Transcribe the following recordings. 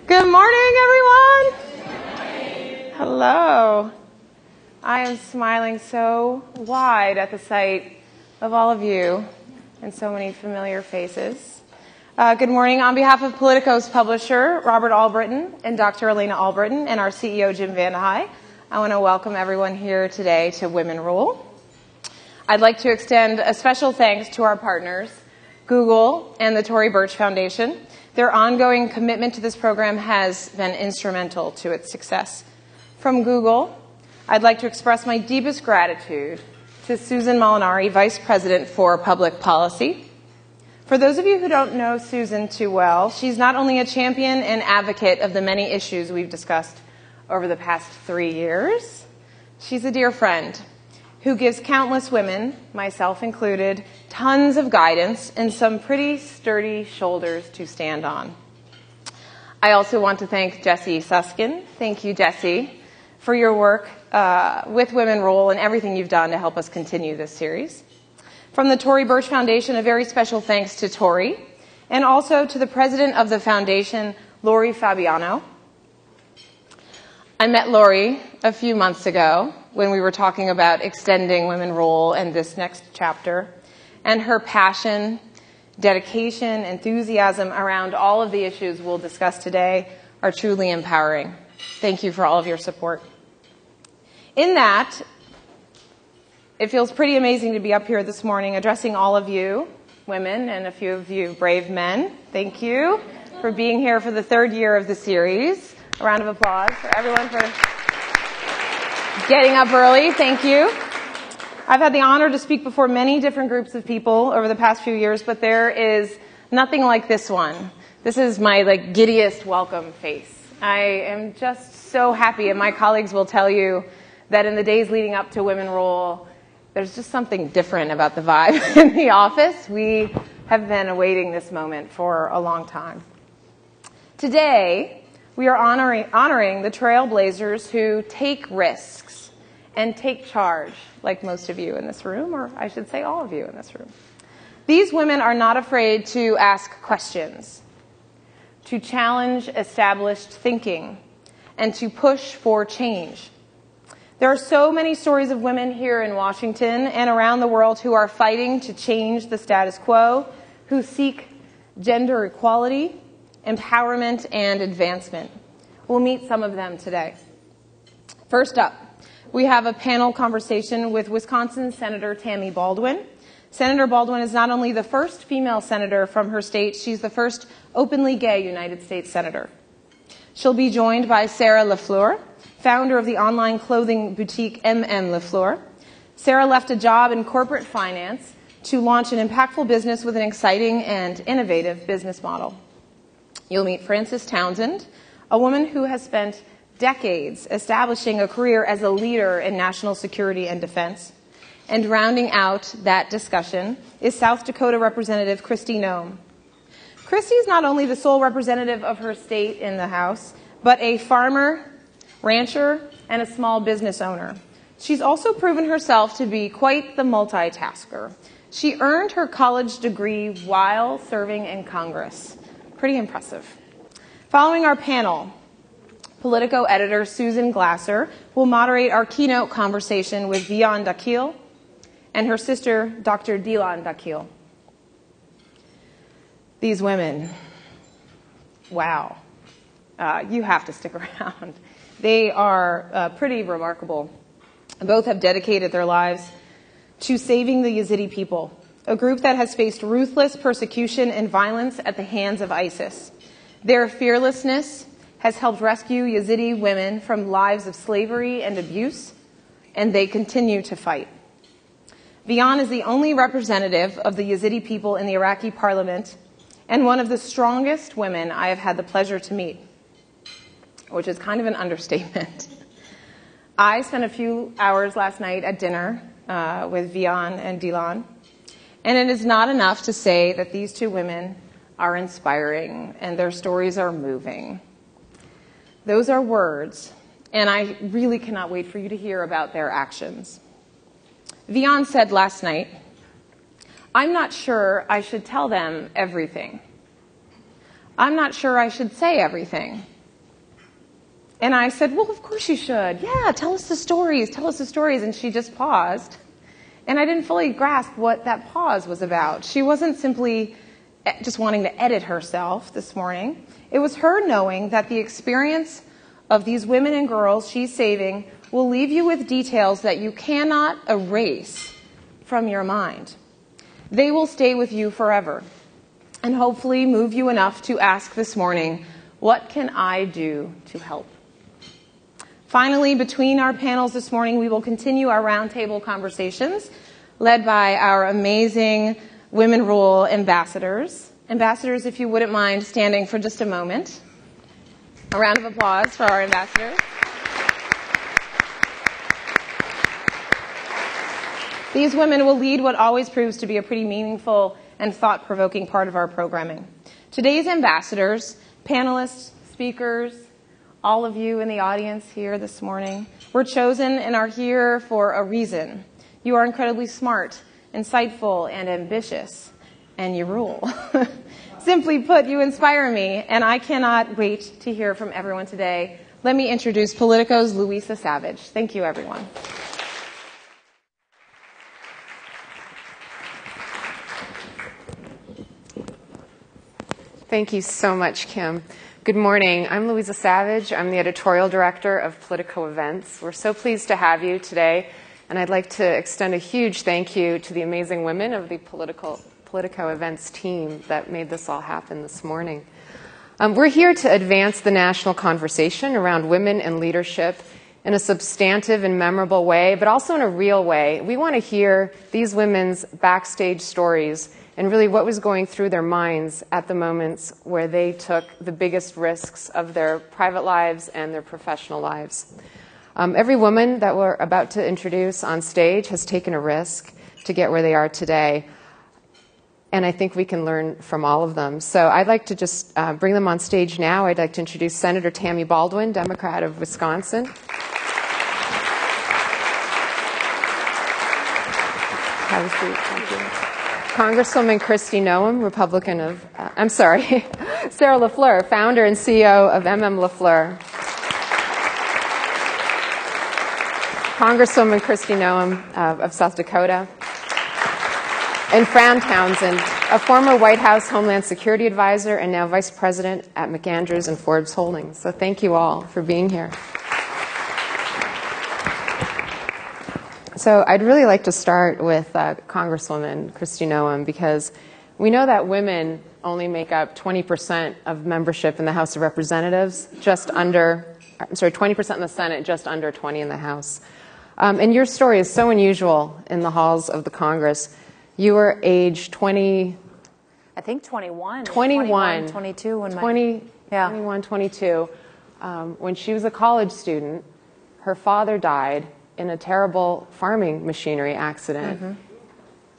Good morning, everyone. Hello. I am smiling so wide at the sight of all of you and so many familiar faces. Good morning. On behalf of Politico's publisher, Robert Albritton, and Dr. Elena Albritton, and our CEO, Jim Vandehei, I want to welcome everyone here today to Women Rule. I'd like to extend a special thanks to our partners, Google and the Tory Burch Foundation. Their ongoing commitment to this program has been instrumental to its success. From Google, I'd like to express my deepest gratitude to Susan Molinari, Vice President for Public Policy. For those of you who don't know Susan too well, she's not only a champion and advocate of the many issues we've discussed over the past 3 years, she's a dear friend who gives countless women, myself included, tons of guidance and some pretty sturdy shoulders to stand on. I also want to thank Jessie Suskin. Thank you, Jessie, for your work with Women Rule and everything you've done to help us continue this series. From the Tory Burch Foundation, a very special thanks to Tory, and also to the president of the foundation, Lori Fabiano. I met Lori a few months ago when we were talking about extending Women Rule and this next chapter, and her passion, dedication, enthusiasm around all of the issues we'll discuss today are truly empowering. Thank you for all of your support. In that, it feels pretty amazing to be up here this morning addressing all of you, women, and a few of you brave men. Thank you for being here for the third year of the series. A round of applause for everyone for getting up early. Thank you. I've had the honor to speak before many different groups of people over the past few years, but there is nothing like this one. This is my giddiest welcome face. I am just so happy, and my colleagues will tell you that in the days leading up to Women Rule, there's just something different about the vibe in the office. We have been awaiting this moment for a long time. Today, we are honoring the trailblazers who take risks and take charge, like most of you in this room, or I should say all of you in this room. These women are not afraid to ask questions, to challenge established thinking, and to push for change. There are so many stories of women here in Washington and around the world who are fighting to change the status quo, who seek gender equality, empowerment, and advancement. We'll meet some of them today. First up, we have a panel conversation with Wisconsin Senator Tammy Baldwin. Senator Baldwin is not only the first female senator from her state, she's the first openly gay United States senator. She'll be joined by Sarah LaFleur, founder of the online clothing boutique MM LaFleur. Sarah left a job in corporate finance to launch an impactful business with an exciting and innovative business model. You'll meet Frances Townsend, a woman who has spent decades establishing a career as a leader in national security and defense. And rounding out that discussion is South Dakota Representative Kristi Noem. Kristi is not only the sole representative of her state in the House, but a farmer, rancher, and a small business owner. She's also proven herself to be quite the multitasker. She earned her college degree while serving in Congress. Pretty impressive. Following our panel, Politico editor Susan Glasser will moderate our keynote conversation with Vian Dakil and her sister, Dr. Dilan Dakil. These women, wow, you have to stick around. They are pretty remarkable. Both have dedicated their lives to saving the Yazidi people, a group that has faced ruthless persecution and violence at the hands of ISIS. Their fearlessness has helped rescue Yazidi women from lives of slavery and abuse, and they continue to fight. Vian is the only representative of the Yazidi people in the Iraqi parliament and one of the strongest women I have had the pleasure to meet, which is kind of an understatement. I spent a few hours last night at dinner with Vian and Dilan, and it is not enough to say that these two women are inspiring and their stories are moving. Those are words, and I really cannot wait for you to hear about their actions. Vian said last night, "I'm not sure I should tell them everything. I'm not sure I should say everything. And I said, well, of course you should. Yeah, tell us the stories, tell us the stories. And she just paused. And I didn't fully grasp what that pause was about. She wasn't simply just wanting to edit herself this morning. It was her knowing that the experience of these women and girls she's saving will leave you with details that you cannot erase from your mind. They will stay with you forever and hopefully move you enough to ask this morning, what can I do to help? Finally, between our panels this morning, we will continue our roundtable conversations led by our amazing Women Rule ambassadors. Ambassadors, if you wouldn't mind standing for just a moment. A round of applause for our ambassadors. These women will lead what always proves to be a pretty meaningful and thought-provoking part of our programming. Today's ambassadors, panelists, speakers, all of you in the audience here this morning, were chosen and are here for a reason. You are incredibly smart, insightful, and ambitious, and you rule. Simply put, you inspire me, and I cannot wait to hear from everyone today. Let me introduce Politico's Louisa Savage. Thank you, everyone. Thank you so much, Kim. Good morning. I'm Louisa Savage. I'm the editorial director of Politico Events. We're so pleased to have you today, and I'd like to extend a huge thank you to the amazing women of the Politico Events team that made this all happen this morning. We're here to advance the national conversation around women and leadership in a substantive and memorable way, but also in a real way. We want to hear these women's backstage stories and really what was going through their minds at the moments where they took the biggest risks of their private lives and their professional lives. Every woman that we're about to introduce on stage has taken a risk to get where they are today, and I think we can learn from all of them. So I'd like to just bring them on stage now. I'd like to introduce Senator Tammy Baldwin, Democrat of Wisconsin. Have a seat. Thank you. Congresswoman Kristi Noem, Republican of, Sarah LaFleur, founder and CEO of LaFleur. Congresswoman Kristi Noem of South Dakota. And Fran Townsend, a former White House Homeland Security advisor and now vice president at McAndrews and Forbes Holdings. So thank you all for being here. So I'd really like to start with Congresswoman Kristi Noem, because we know that women only make up 20% of membership in the House of Representatives, 20% in the Senate, just under 20 in the House. And your story is so unusual in the halls of the Congress. You were age 20... I think 21. 21. 22. When 21, 22. When she was a college student, her father died in a terrible farming machinery accident. Mm-hmm.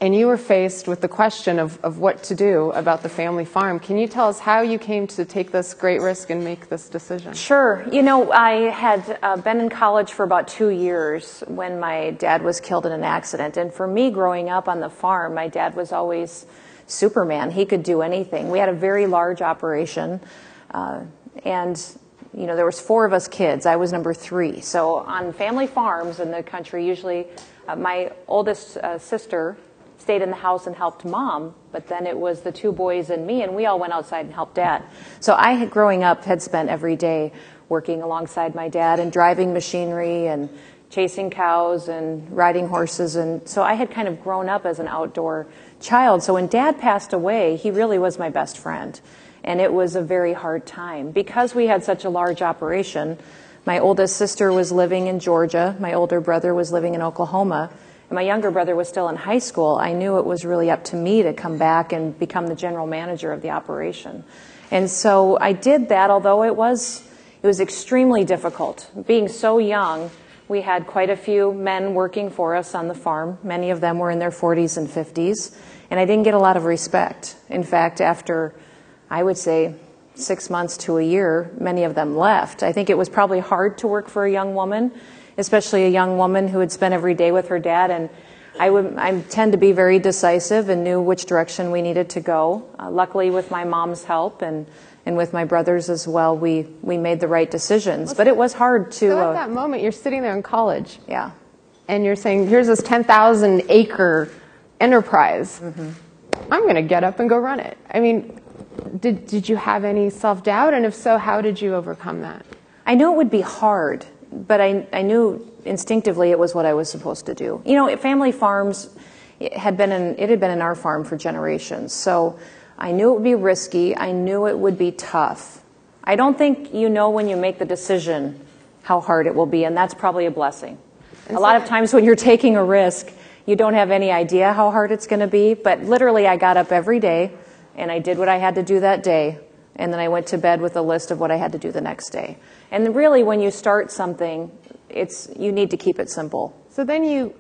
And you were faced with the question of what to do about the family farm. Can you tell us how you came to take this great risk and make this decision? Sure. You know, I had been in college for about 2 years when my dad was killed in an accident. And for me, growing up on the farm, my dad was always Superman. He could do anything. We had a very large operation, and you know, there was 4 of us kids. I was number 3. So on family farms in the country, usually my oldest sister stayed in the house and helped mom, but then it was the 2 boys and me, and we all went outside and helped dad. So I, growing up, had spent every day working alongside my dad and driving machinery and chasing cows and riding horses. And so I had kind of grown up as an outdoor child. So when Dad passed away, he really was my best friend. And it was a very hard time. Because we had such a large operation, my oldest sister was living in Georgia, my older brother was living in Oklahoma, and my younger brother was still in high school. I knew it was really up to me to come back and become the general manager of the operation. And so I did that, although it was extremely difficult. Being so young, we had quite a few men working for us on the farm. Many of them were in their 40s and 50s, and I didn't get a lot of respect. In fact, after, I would say, 6 months to a year, many of them left. I think it was probably hard to work for a young woman, especially a young woman who had spent every day with her dad. And I tend to be very decisive and knew which direction we needed to go. Luckily, with my mom's help and and with my brothers as well, we made the right decisions. But it was hard to... So at that moment, you're sitting there in college. Yeah. And you're saying, here's this 10,000 acre enterprise. I'm going to get up and go run it. I mean, did you have any self-doubt? And if so, how did you overcome that? I knew it would be hard, but I knew instinctively it was what I was supposed to do. You know, family farms, it had been in our farm for generations. So I knew it would be risky. I knew it would be tough. I don't think you know when you make the decision how hard it will be, and that's probably a blessing. A lot of times when you're taking a risk, you don't have any idea how hard it's going to be, but literally I got up every day and I did what I had to do that day, and then I went to bed with a list of what I had to do the next day. And really, when you start something, you need to keep it simple. So then you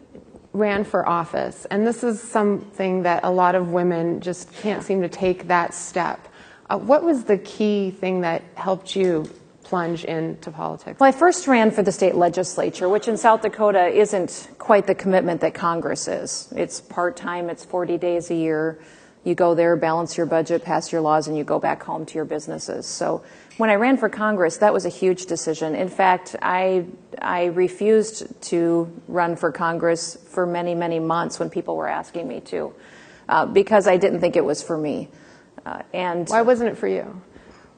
ran for office, and this is something that a lot of women just can't seem to take that step. What was the key thing that helped you plunge into politics? Well, I first ran for the state legislature, which in South Dakota isn't quite the commitment that Congress is. It's part-time, it's 40 days a year. You go there, balance your budget, pass your laws, and you go back home to your businesses. So when I ran for Congress, that was a huge decision. In fact, I refused to run for Congress for many, many months when people were asking me to, because I didn't think it was for me. And why wasn't it for you?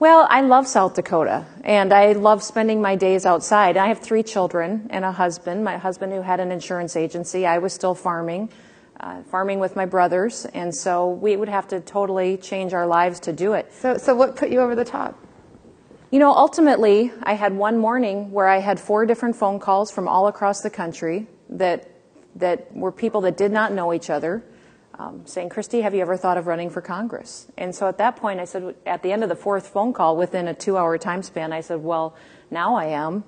Well, I love South Dakota, and I love spending my days outside. I have 3 children and a husband. My husband who had an insurance agency. I was still farming with my brothers, and so we would have to totally change our lives to do it. So what put you over the top? You know, ultimately, I had one morning where I had 4 different phone calls from all across the country that were people that did not know each other, saying, Christy, have you ever thought of running for Congress? And so at that point, I said, at the end of the 4th phone call, within a 2-hour time span, I said, well, now I am,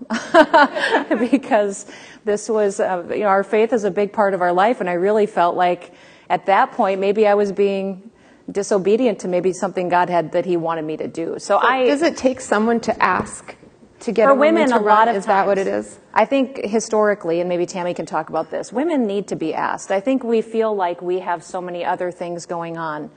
because this was, our faith is a big part of our life, and I really felt like at that point, maybe I was being disobedient to maybe something God had that He wanted me to do. So does it take someone to ask to get for a woman women to a lot run? of Is times, that what it is? I think historically, and maybe Tammy can talk about this, women need to be asked. I think we feel like we have so many other things going on,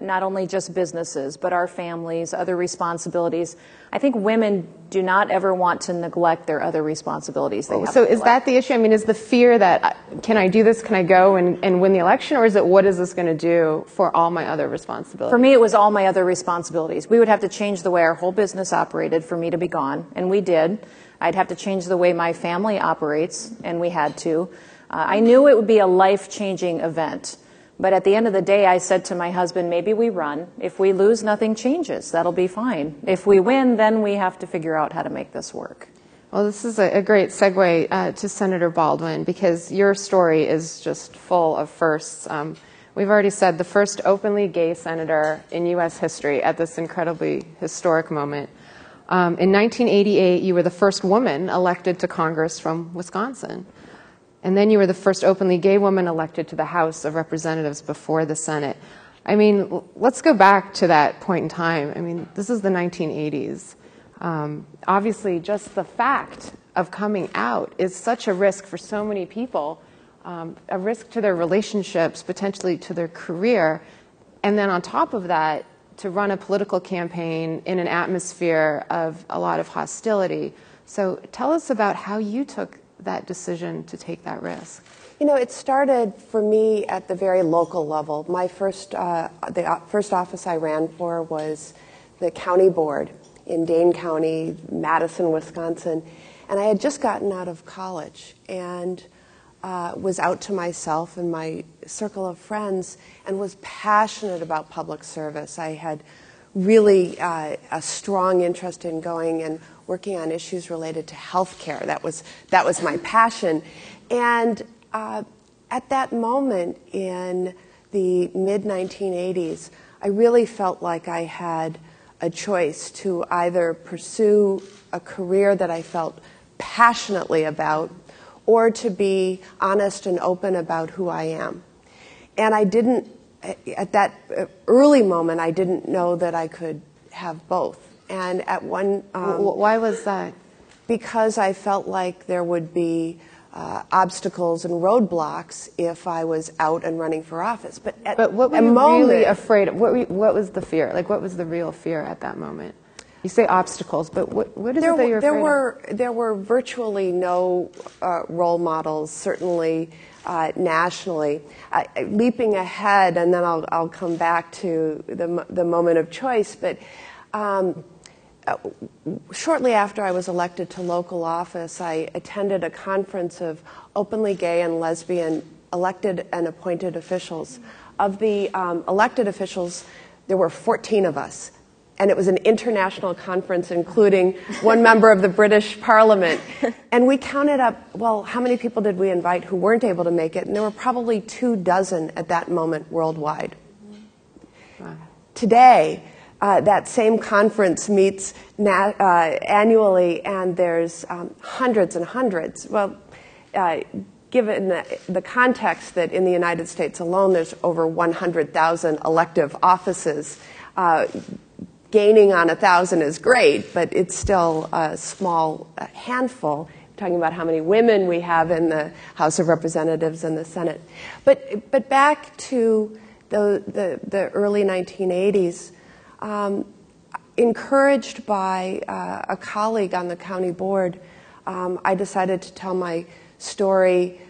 not only just businesses, but our families, other responsibilities. I think women do not ever want to neglect their other responsibilities. So is that the issue? I mean, is the fear that, can I do this, can I go and win the election, or is it, what is this going to do for all my other responsibilities? For me, it was all my other responsibilities. We would have to change the way our whole business operated for me to be gone, and we did. I'd have to change the way my family operates, and we had to. I knew it would be a life-changing event. But at the end of the day, I said to my husband, maybe we run. If we lose, nothing changes. That'll be fine. If we win, then we have to figure out how to make this work. Well, this is a great segue to Senator Baldwin, because your story is just full of firsts. We've already said the first openly gay senator in U.S. history at this incredibly historic moment. In 1988, you were the first woman elected to Congress from Wisconsin. And then you were the first openly gay woman elected to the House of Representatives before the Senate. I mean, let's go back to that point in time. I mean, this is the 1980s. Obviously, just the fact of coming out is such a risk for so many people, a risk to their relationships, potentially to their career. And then on top of that, to run a political campaign in an atmosphere of a lot of hostility. So tell us about how you took that decision to take that risk. You know, it started for me at the very local level. My first office I ran for was the county board in Dane County, Madison, Wisconsin. And I had just gotten out of college and was out to myself and my circle of friends and was passionate about public service. I had really a strong interest in going and working on issues related to health care. That was my passion. And at that moment in the mid-1980s, I really felt like I had a choice to either pursue a career that I felt passionately about or to be honest and open about who I am. And I didn't, at that early moment, I didn't know that I could have both. And at one... Why was that? Because I felt like there would be obstacles and roadblocks if I was out and running for office. But what were you really afraid of? What was the fear? Like, what was the real fear at that moment? You say obstacles, but what is it that you're afraid of? There were virtually no role models, certainly nationally. Leaping ahead, and then I'll come back to the moment of choice, but shortly after I was elected to local office, I attended a conference of openly gay and lesbian elected and appointed officials. Of the elected officials, there were 14 of us. And it was an international conference, including one member of the British Parliament. And we counted up, well, how many people did we invite who weren't able to make it? And there were probably 24 at that moment worldwide. Wow. Today, that same conference meets annually, and there's hundreds and hundreds. Well, given the context that in the United States alone there's over 100,000 elective offices, gaining on 1,000 is great, but it's still a small handful. We're talking about how many women we have in the House of Representatives and the Senate. But back to the early 1980s, encouraged by a colleague on the county board, I decided to tell my story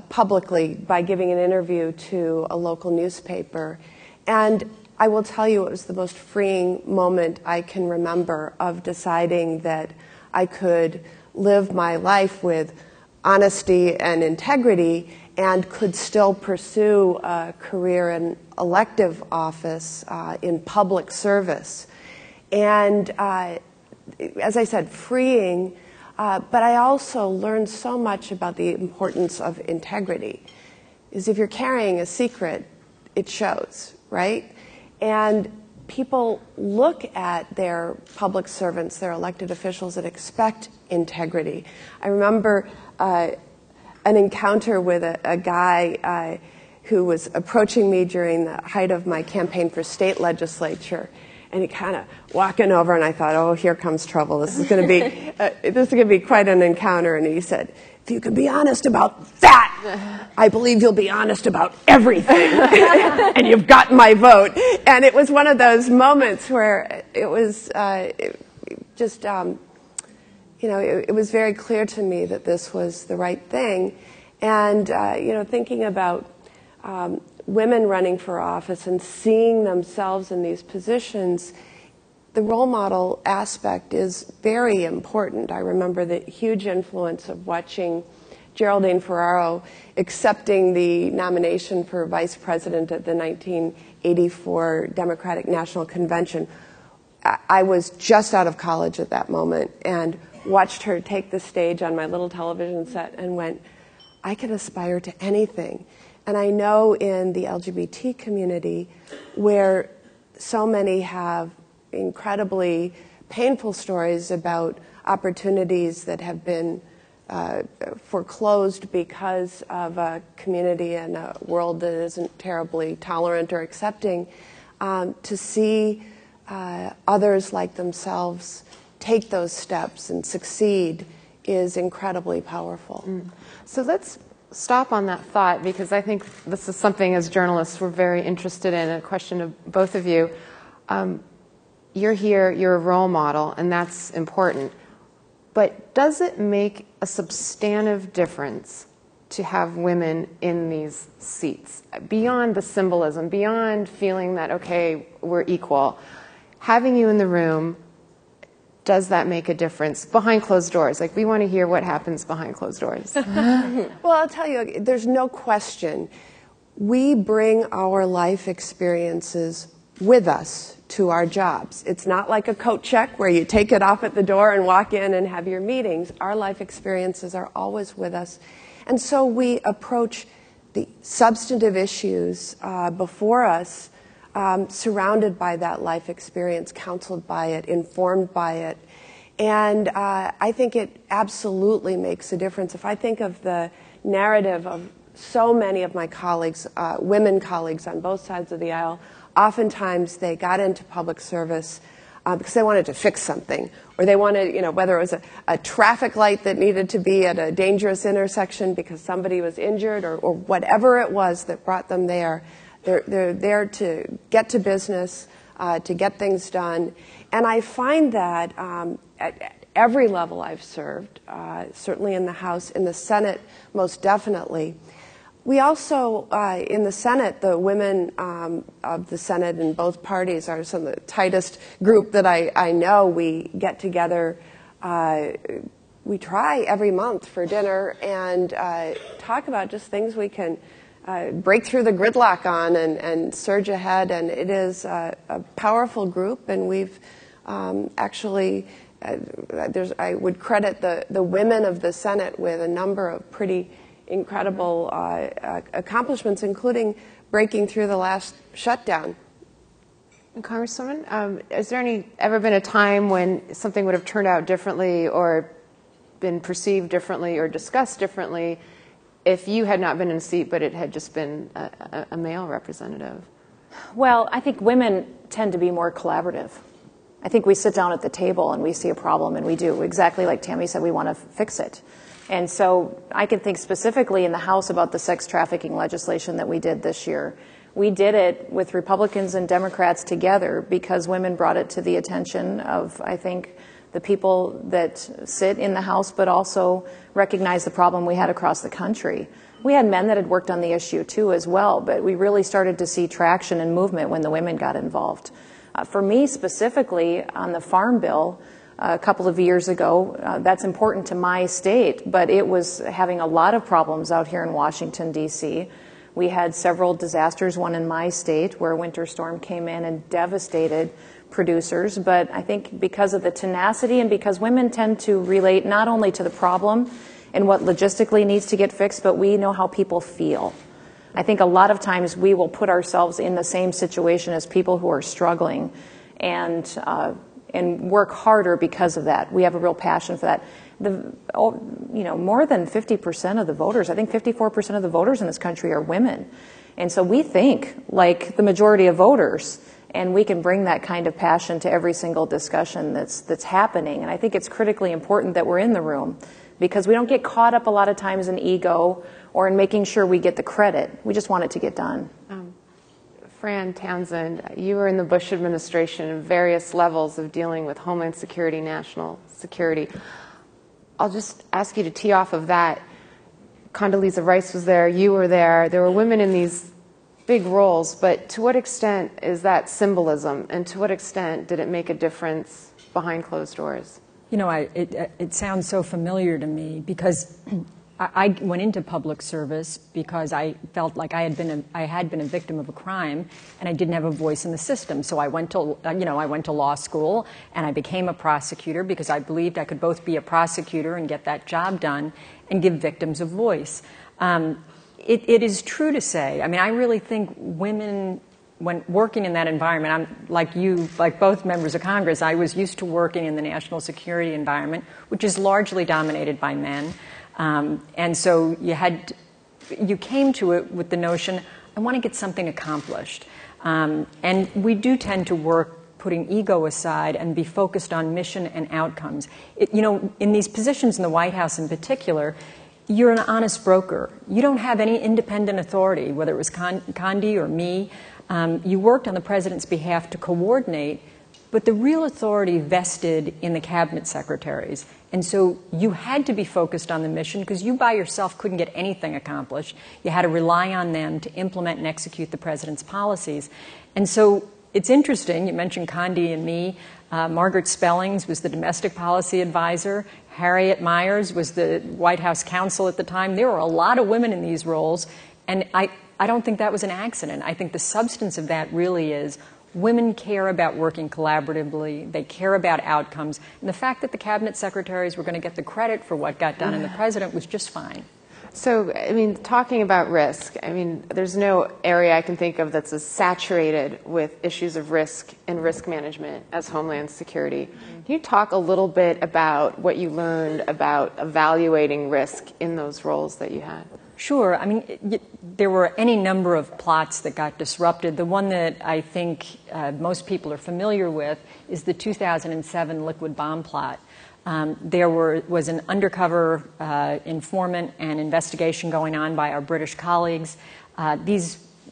publicly by giving an interview to a local newspaper. And I will tell you, it was the most freeing moment I can remember of deciding that I could live my life with honesty and integrity and could still pursue a career in elective office in public service. And as I said, freeing, but I also learned so much about the importance of integrity. Is if you're carrying a secret, it shows, right? And people look at their public servants, their elected officials, and expect integrity. I remember an encounter with a guy who was approaching me during the height of my campaign for state legislature, and he kind of walking over, and I thought, oh, here comes trouble. This is going to be quite an encounter. And he said, if you can be honest about that, I believe you'll be honest about everything. And you've got my vote. And it was one of those moments where it was it was very clear to me that this was the right thing. And, thinking about women running for office and seeing themselves in these positions, the role model aspect is very important. I remember the huge influence of watching Geraldine Ferraro accepting the nomination for vice president at the 1984 Democratic National Convention. I was just out of college at that moment and watched her take the stage on my little television set and went, I could aspire to anything. And I know in the LGBT community, where so many have incredibly painful stories about opportunities that have been foreclosed because of a community and a world that isn't terribly tolerant or accepting, to see others like themselves take those steps and succeed is incredibly powerful. So let's stop on that thought, because I think this is something as journalists we're very interested in, a question of both of you. You're here, you're a role model, and that's important. But does it make a substantive difference to have women in these seats? Beyond the symbolism, beyond feeling that, okay, we're equal, having you in the room, does that make a difference behind closed doors? Like, we want to hear what happens behind closed doors. Well, I'll tell you, there's no question. We bring our life experiences with us to our jobs. It's not like a coat check where you take it off at the door and walk in and have your meetings. Our life experiences are always with us. And so we approach the substantive issues before us surrounded by that life experience, counseled by it, informed by it. And I think it absolutely makes a difference. If I think of the narrative of so many of my colleagues, women colleagues on both sides of the aisle, oftentimes they got into public service because they wanted to fix something, or they wanted, whether it was a traffic light that needed to be at a dangerous intersection because somebody was injured, or whatever it was that brought them there. They're there to get to business, to get things done. And I find that at every level I've served, certainly in the House, in the Senate most definitely. We also, in the Senate, the women of the Senate in both parties are some of the tightest group that I know. We get together, we try every month for dinner and talk about just things we can break through the gridlock on and surge ahead. And it is a powerful group, and we've actually, I would credit the women of the Senate with a number of pretty incredible accomplishments, including breaking through the last shutdown. Congresswoman, has there ever been a time when something would have turned out differently or been perceived differently or discussed differently if you had not been in a seat but it had just been a male representative? Well, I think women tend to be more collaborative. I think we sit down at the table and we see a problem and we do exactly like Tammy said, we want to fix it. And so I can think specifically in the House about the sex trafficking legislation that we did this year. We did it with Republicans and Democrats together because women brought it to the attention of, I think, the people that sit in the House, but also recognize the problem we had across the country. We had men that had worked on the issue too as well, but we really started to see traction and movement when the women got involved. For me specifically, on the Farm Bill, a couple of years ago, that's important to my state, but it was having a lot of problems out here in Washington, D.C. We had several disasters, one in my state where a winter storm came in and devastated producers, but I think because of the tenacity and because women tend to relate not only to the problem and what logistically needs to get fixed, but we know how people feel. I think a lot of times we will put ourselves in the same situation as people who are struggling and work harder because of that. We have a real passion for that. More than 50% of the voters, I think 54% of the voters in this country are women. And so we think like the majority of voters, and we can bring that kind of passion to every single discussion that's happening. And I think it's critically important that we're in the room because we don't get caught up a lot of times in ego or in making sure we get the credit. We just want it to get done. Fran Townsend, you were in the Bush administration in various levels of dealing with Homeland Security, national security. I'll just ask you to tee off of that. Condoleezza Rice was there, you were there. There were women in these big roles, but to what extent is that symbolism, and to what extent did it make a difference behind closed doors? It sounds so familiar to me because I went into public service because I felt like I had been a victim of a crime and I didn't have a voice in the system. So I went to law school and I became a prosecutor because I believed I could both be a prosecutor and get that job done and give victims a voice. It is true to say, I really think women, when working in that environment, I'm like you, like both members of Congress, I was used to working in the national security environment, which is largely dominated by men. And so you came to it with the notion, I want to get something accomplished. And we do tend to work putting ego aside and be focused on mission and outcomes. In these positions in the White House in particular, you're an honest broker. You don't have any independent authority, whether it was Condi or me. You worked on the president's behalf to coordinate, but the real authority vested in the cabinet secretaries. And so you had to be focused on the mission because you by yourself couldn't get anything accomplished. You had to rely on them to implement and execute the president's policies. And so it's interesting, you mentioned Condi and me. Margaret Spellings was the domestic policy advisor. Harriet Miers was the White House counsel at the time. There were a lot of women in these roles, and I don't think that was an accident. I think the substance of that really is women care about working collaboratively. They care about outcomes. And the fact that the cabinet secretaries were going to get the credit for what got done and the president was just fine. So, talking about risk, there's no area I can think of that's as saturated with issues of risk and risk management as Homeland Security. Can you talk a little bit about what you learned about evaluating risk in those roles that you had? Sure. I mean, there were any number of plots that got disrupted. The one that I think most people are familiar with is the 2007 liquid bomb plot. There was an undercover informant and investigation going on by our British colleagues.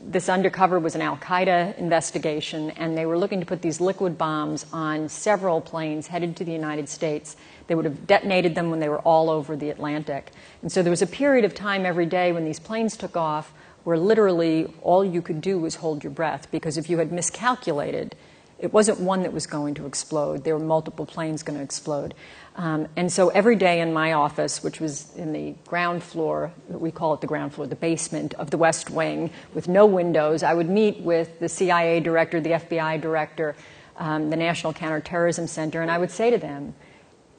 This undercover was an al-Qaeda investigation, and they were looking to put these liquid bombs on several planes headed to the United States. They would have detonated them when they were all over the Atlantic. And so there was a period of time every day when these planes took off where literally all you could do was hold your breath, because if you had miscalculated, it wasn't one that was going to explode. There were multiple planes going to explode. And so every day in my office, which was in the ground floor, we call it the ground floor, the basement of the West Wing, with no windows, I would meet with the CIA director, the FBI director, the National Counterterrorism Center, and I would say to them,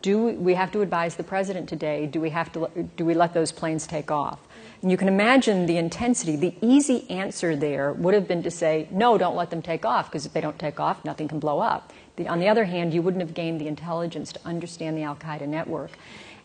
do we have to advise the president today? Do we let those planes take off? And you can imagine the intensity. The easy answer there would have been to say, no, don't let them take off, because if they don't take off, nothing can blow up. On the other hand, you wouldn't have gained the intelligence to understand the al-Qaeda network.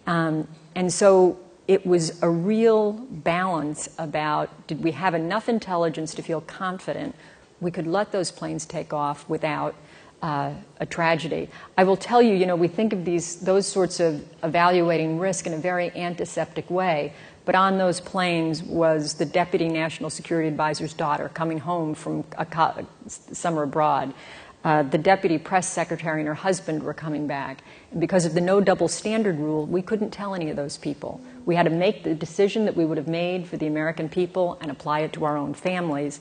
And so it was a real balance about, did we have enough intelligence to feel confident we could let those planes take off without a tragedy? I will tell you, we think of those sorts of evaluating risk in a very antiseptic way, but on those planes was the Deputy National Security Advisor's daughter coming home from a summer abroad. The Deputy Press Secretary and her husband were coming back. And because of the no double standard rule, we couldn't tell any of those people. We had to make the decision that we would have made for the American people and apply it to our own families.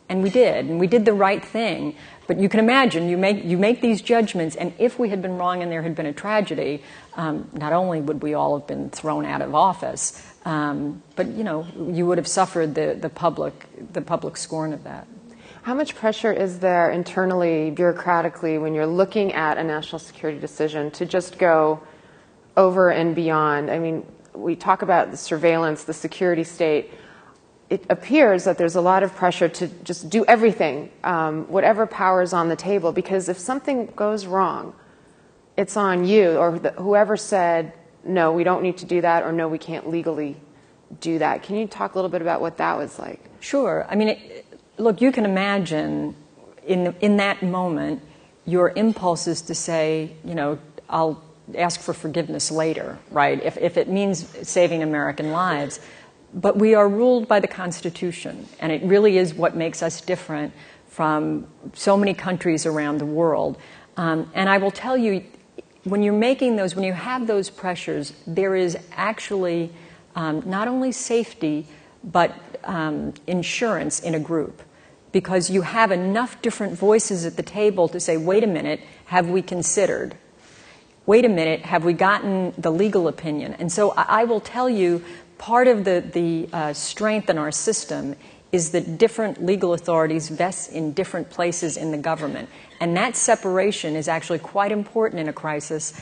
And we did the right thing. But you can imagine, you make these judgments, and if we had been wrong and there had been a tragedy, not only would we all have been thrown out of office, but you would have suffered the public scorn of that. How much pressure is there internally, bureaucratically, when you're looking at a national security decision to just go over and beyond? I mean, we talk about the surveillance, the security state. It appears that there's a lot of pressure to just do everything, whatever power is on the table, because if something goes wrong, it's on you, or whoever said, no, we don't need to do that, or no, we can't legally do that. Can you talk a little bit about what that was like? Sure. I mean, look, you can imagine in that moment, your impulse is to say, I'll ask for forgiveness later, right? If it means saving American lives. But we are ruled by the Constitution, and it really is what makes us different from so many countries around the world. And I will tell you, when you have those pressures, there is actually not only safety, but insurance in a group, because you have enough different voices at the table to say, wait a minute, have we considered? Wait a minute, have we gotten the legal opinion? And so I will tell you, part of the strength in our system is that different legal authorities vest in different places in the government. And that separation is actually quite important in a crisis,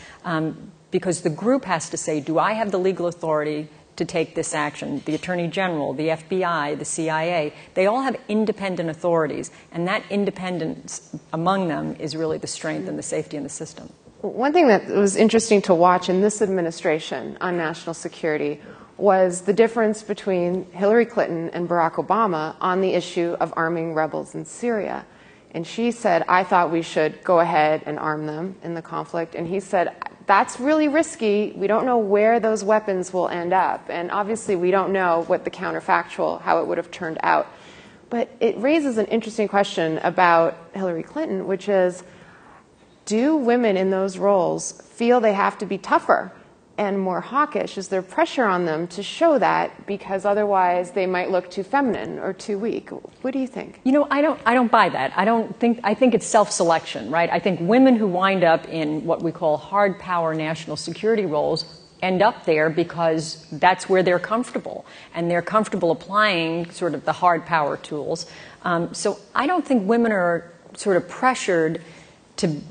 because the group has to say, do I have the legal authority to take this action? The Attorney General, the FBI, the CIA, they all have independent authorities, and that independence among them is really the strength and the safety in the system. One thing that was interesting to watch in this administration on national security was the difference between Hillary Clinton and Barack Obama on the issue of arming rebels in Syria. And she said, I thought we should go ahead and arm them in the conflict. And he said, that's really risky. We don't know where those weapons will end up. And obviously, we don't know what the counterfactual, how it would have turned out. But it raises an interesting question about Hillary Clinton, which is, do women in those roles feel they have to be tougher and more hawkish? Is there pressure on them to show that, because otherwise they might look too feminine or too weak? What do you think? I don't buy that. I think it's self-selection, right? I think women who wind up in what we call hard power national security roles end up there because that's where they're comfortable, and they're comfortable applying sort of the hard power tools. So I don't think women are sort of pressured to,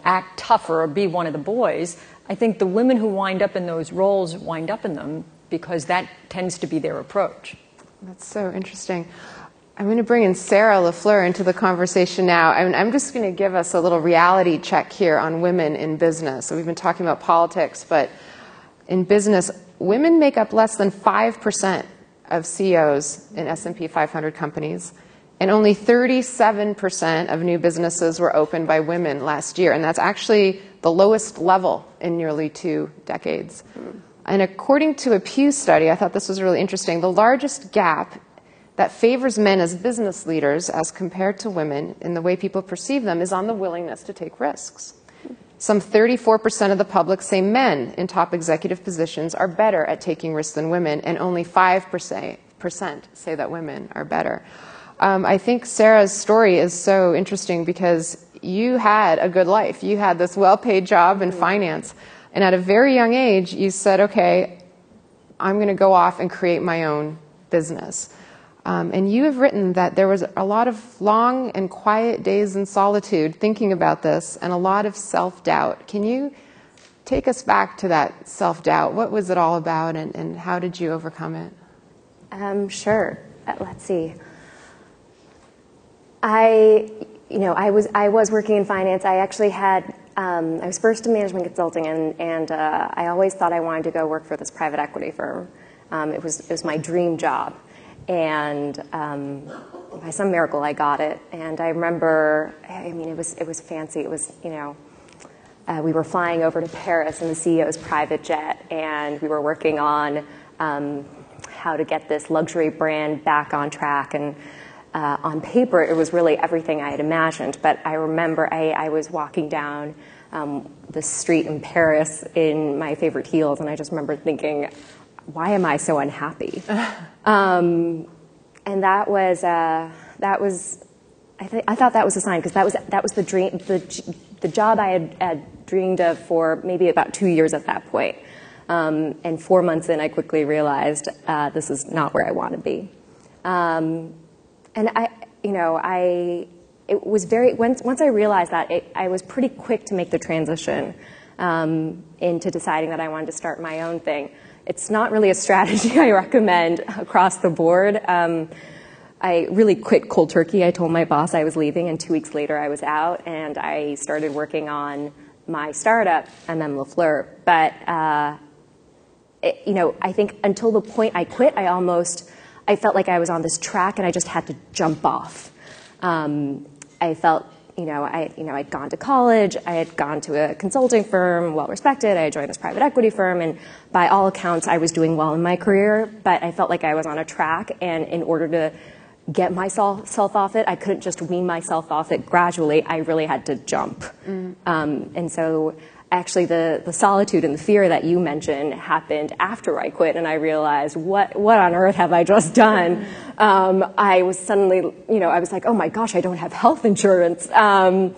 act tougher or be one of the boys. I think the women who wind up in those roles wind up in them because that tends to be their approach. That's so interesting. I'm going to bring in Sarah LaFleur into the conversation now. I'm just going to give us a little reality check here on women in business. So we've been talking about politics, but in business, women make up less than 5% of CEOs in S&P 500 companies, and only 37% of new businesses were opened by women last year. And that's actually the lowest level in nearly 2 decades. And according to a Pew study, I thought this was really interesting, the largest gap that favors men as business leaders as compared to women in the way people perceive them is on the willingness to take risks. Some 34% of the public say men in top executive positions are better at taking risks than women, and only 5% say that women are better. I think Sarah's story is so interesting because you had a good life. You had this well-paid job in finance, and at a very young age, you said, okay, I'm going to go off and create my own business. And you have written that there was a lot of long and quiet days in solitude thinking about this and a lot of self-doubt. Can you take us back to that self-doubt? What was it all about, and how did you overcome it? Sure. Let's see. I was working in finance. I actually had, I was first in management consulting, and I always thought I wanted to go work for this private equity firm. It was my dream job. And by some miracle, I got it. And I remember, it was fancy. It was, we were flying over to Paris in the CEO's private jet, and we were working on how to get this luxury brand back on track. And on paper, it was really everything I had imagined. But I remember I was walking down the street in Paris in my favorite heels, and I just remember thinking, why am I so unhappy? And that was I thought that was a sign, because that was the dream, the job I had dreamed of for maybe about 2 years at that point. And 4 months in, I quickly realized this is not where I want to be. And it was once I realized that, I was pretty quick to make the transition into deciding that I wanted to start my own thing. It's not really a strategy I recommend across the board. I really quit cold turkey. I told my boss I was leaving, and 2 weeks later I was out, and I started working on my startup, MM LaFleur. But, I think until the point I quit, I felt like I was on this track and I just had to jump off. I felt, I'd gone to college, I had gone to a consulting firm, well-respected, I had joined this private equity firm, and by all accounts, I was doing well in my career, but I felt like I was on a track, and in order to get myself off it, I couldn't just wean myself off it gradually, I really had to jump. And so actually the solitude and the fear that you mentioned happened after I quit, and I realized, what on earth have I just done? I was suddenly, I was like, oh my gosh, I don't have health insurance. And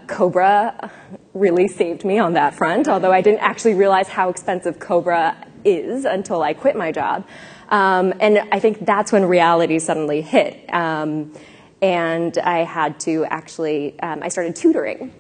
Cobra really saved me on that front, although I didn't actually realize how expensive Cobra is until I quit my job. And I think that's when reality suddenly hit. And I had to actually, I started tutoring.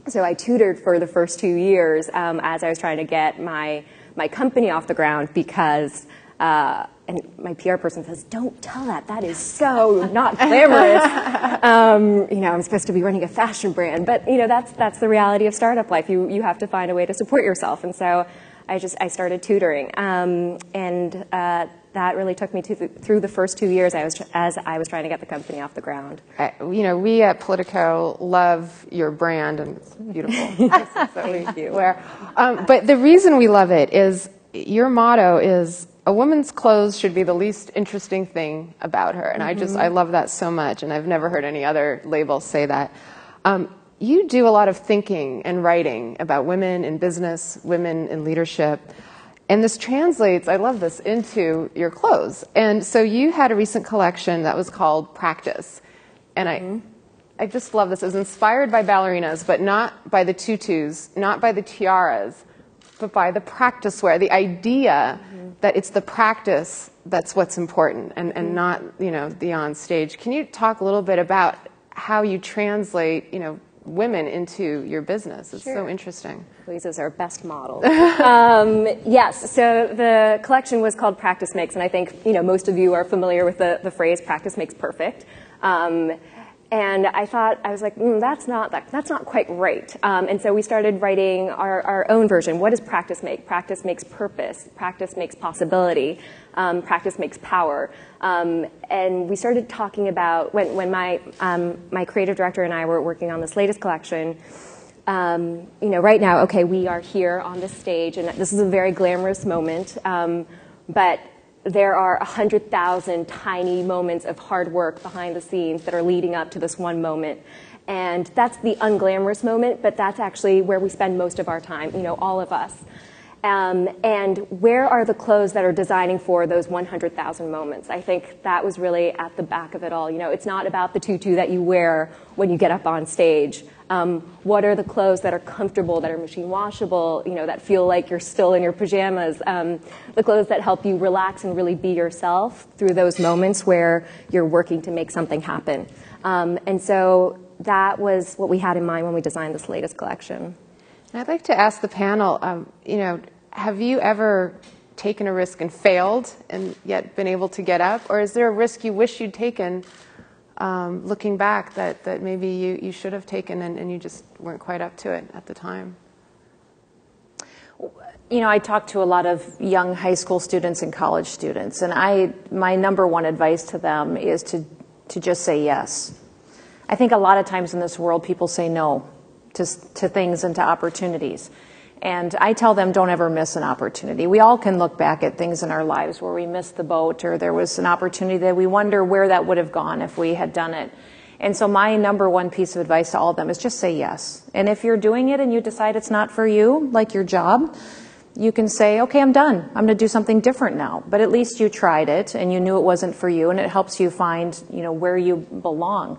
So I tutored for the first 2 years as I was trying to get my company off the ground, because, and my PR person says, don't tell that is so not glamorous. I'm supposed to be running a fashion brand, but that's the reality of startup life. You have to find a way to support yourself. And so I started tutoring, and that really took me through the first 2 years as I was trying to get the company off the ground. We at Politico love your brand, and it's beautiful. Thank you. But the reason we love it is your motto is, a woman's clothes should be the least interesting thing about her. And I love that so much, and I've never heard any other label say that. You do a lot of thinking and writing about women in business, women in leadership. And this translates, I love this, into your clothes. And so you had a recent collection that was called Practice. And I just love this. It was inspired by ballerinas, but not by the tutus, not by the tiaras, but by the practice wear, the idea that it's the practice that's what's important, and not, the on stage. Can you talk a little bit about how you translate, women into your business? It's so interesting. Louise is our best model. Yes, so the collection was called Practice Makes, and I think most of you are familiar with the phrase practice makes perfect. And I was like, that's not quite right. And so we started writing our own version. What does practice make? Practice makes purpose. Practice makes possibility. Practice makes power. And we started talking about, when my creative director and I were working on this latest collection, right now, okay, we are here on this stage, and this is a very glamorous moment, but there are 100,000 tiny moments of hard work behind the scenes that are leading up to this one moment. And that's the unglamorous moment, but that's actually where we spend most of our time, all of us. And where are the clothes that are designing for those 100,000 moments? I think that was really at the back of it all. It's not about the tutu that you wear when you get up on stage. What are the clothes that are comfortable, that are machine washable, that feel like you're still in your pajamas? The clothes that help you relax and really be yourself through those moments where you're working to make something happen. And so that was what we had in mind when we designed this latest collection. And I'd like to ask the panel, have you ever taken a risk and failed and yet been able to get up? Or is there a risk you wish you'd taken looking back that maybe you should have taken and you just weren't quite up to it at the time? I talk to a lot of young high school students and college students, and my number one advice to them is to just say yes. I think a lot of times in this world people say no to things and to opportunities. And I tell them, don't ever miss an opportunity. We all can look back at things in our lives where we missed the boat, or there was an opportunity that we wonder where that would have gone if we had done it. And so my number one piece of advice to all of them is just say yes. And if you're doing it and you decide it's not for you, like your job, you can say, okay, I'm done. I'm going to do something different now. But at least you tried it and you knew it wasn't for you, and it helps you find, where you belong.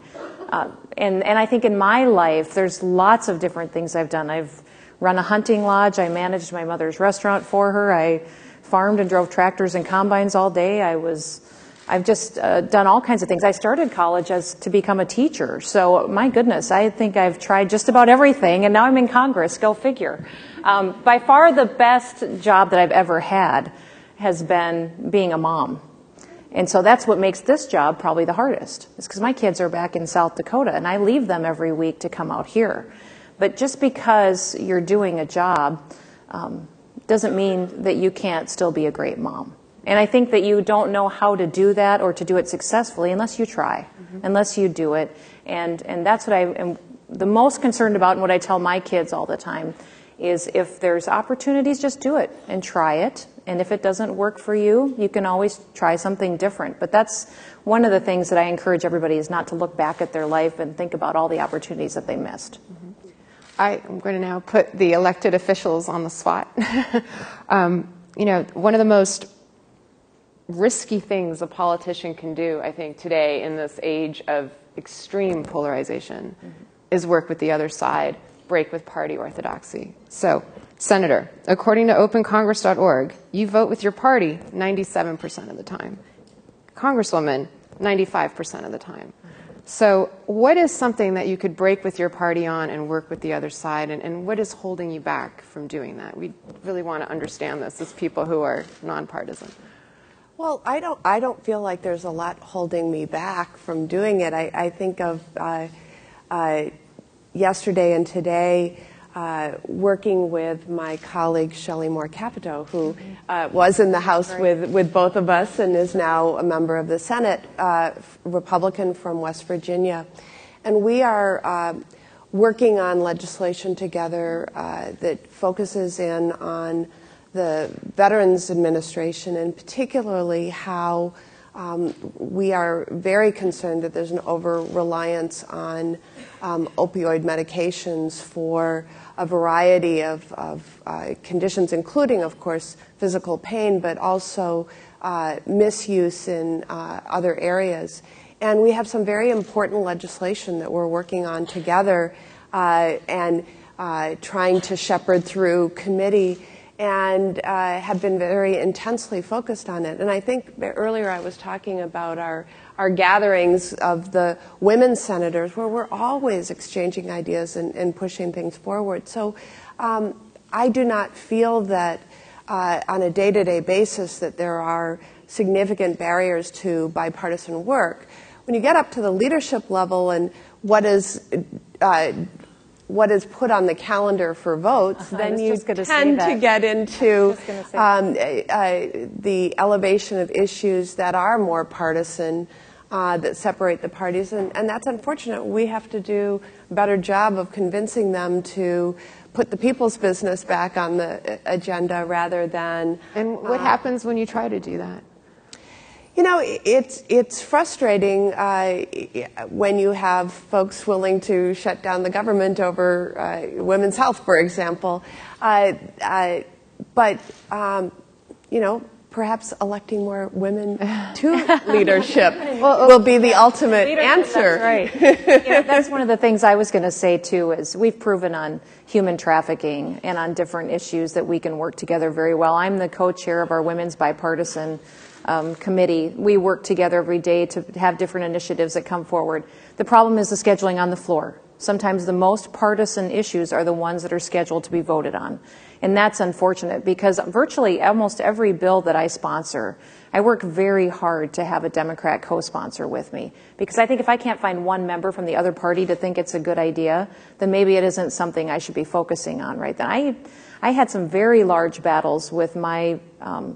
And I think in my life, there's lots of different things I've done. I've run a hunting lodge. I managed my mother's restaurant for her. I farmed and drove tractors and combines all day. I've just done all kinds of things. I started college to become a teacher. So my goodness, I think I've tried just about everything, and now I'm in Congress. Go figure. By far the best job that I've ever had has been being a mom. And so that's what makes this job probably the hardest. It's because my kids are back in South Dakota, and I leave them every week to come out here. But just because you're doing a job doesn't mean that you can't still be a great mom. And I think that you don't know how to do that or to do it successfully unless you try, unless you do it. And that's what I am the most concerned about, and what I tell my kids all the time is, if there's opportunities, just do it and try it. And if it doesn't work for you, you can always try something different. But that's one of the things that I encourage everybody, is not to look back at their life and think about all the opportunities that they missed. I'm going to now put the elected officials on the spot. One of the most risky things a politician can do, I think, today in this age of extreme polarization is work with the other side, break with party orthodoxy. So, Senator, according to opencongress.org, you vote with your party 97% of the time. Congresswoman, 95% of the time. So what is something that you could break with your party on and work with the other side, and what is holding you back from doing that? We really want to understand this as people who are nonpartisan. Well, I don't feel like there's a lot holding me back from doing it. I think of yesterday and today, working with my colleague Shelley Moore Capito, who was in the House with both of us and is now a member of the Senate, Republican from West Virginia. And we are working on legislation together that focuses in on the Veterans Administration, and particularly how we are very concerned that there's an over-reliance on opioid medications for a variety of conditions, including, of course, physical pain, but also misuse in other areas. And we have some very important legislation that we're working on together and trying to shepherd through committee, and have been very intensely focused on it. And I think earlier I was talking about our gatherings of the women senators, where we're always exchanging ideas and pushing things forward. So I do not feel that on a day-to-day basis that there are significant barriers to bipartisan work. when you get up to the leadership level and what is put on the calendar for votes, then you tend to get into the elevation of issues that are more partisan, that separate the parties, and that's unfortunate. We have to do a better job of convincing them to put the people's business back on the agenda rather than... And what happens when you try to do that? You know, it's frustrating when you have folks willing to shut down the government over women's health, for example. But you know, perhaps electing more women to leadership will be the ultimate answer. That's right. That's one of the things I was going to say, too, is we've proven on human trafficking and on different issues that we can work together very well. I'm the co-chair of our Women's Bipartisan Committee. We work together every day to have different initiatives that come forward. The problem is the scheduling on the floor. Sometimes the most partisan issues are the ones that are scheduled to be voted on. And that's unfortunate because virtually almost every bill that I sponsor, I work very hard to have a Democrat co-sponsor with me. Because I think if I can't find one member from the other party to think it's a good idea, then maybe it isn't something I should be focusing on right then. I had some very large battles with my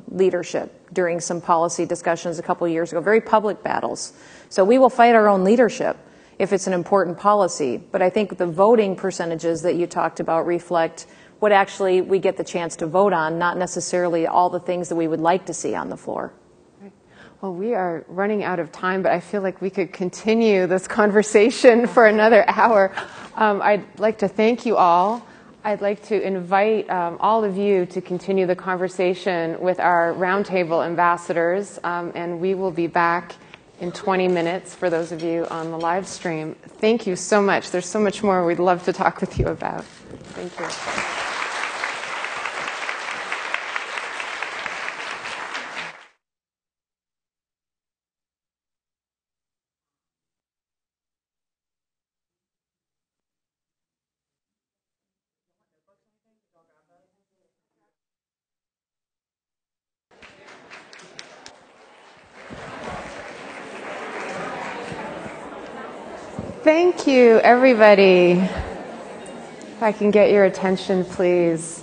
leadership during some policy discussions a couple years ago, very public battles. So we will fight our own leadership if it's an important policy. But I think the voting percentages that you talked about reflect what actually we get the chance to vote on, not necessarily all the things that we would like to see on the floor. Well, we are running out of time, but I feel like we could continue this conversation for another hour. I'd like to thank you all. I'd like to invite all of you to continue the conversation with our roundtable ambassadors, and we will be back in 20 minutes for those of you on the live stream. Thank you so much. There's so much more we'd love to talk with you about. Thank you. Thank you, everybody. If I can get your attention, please.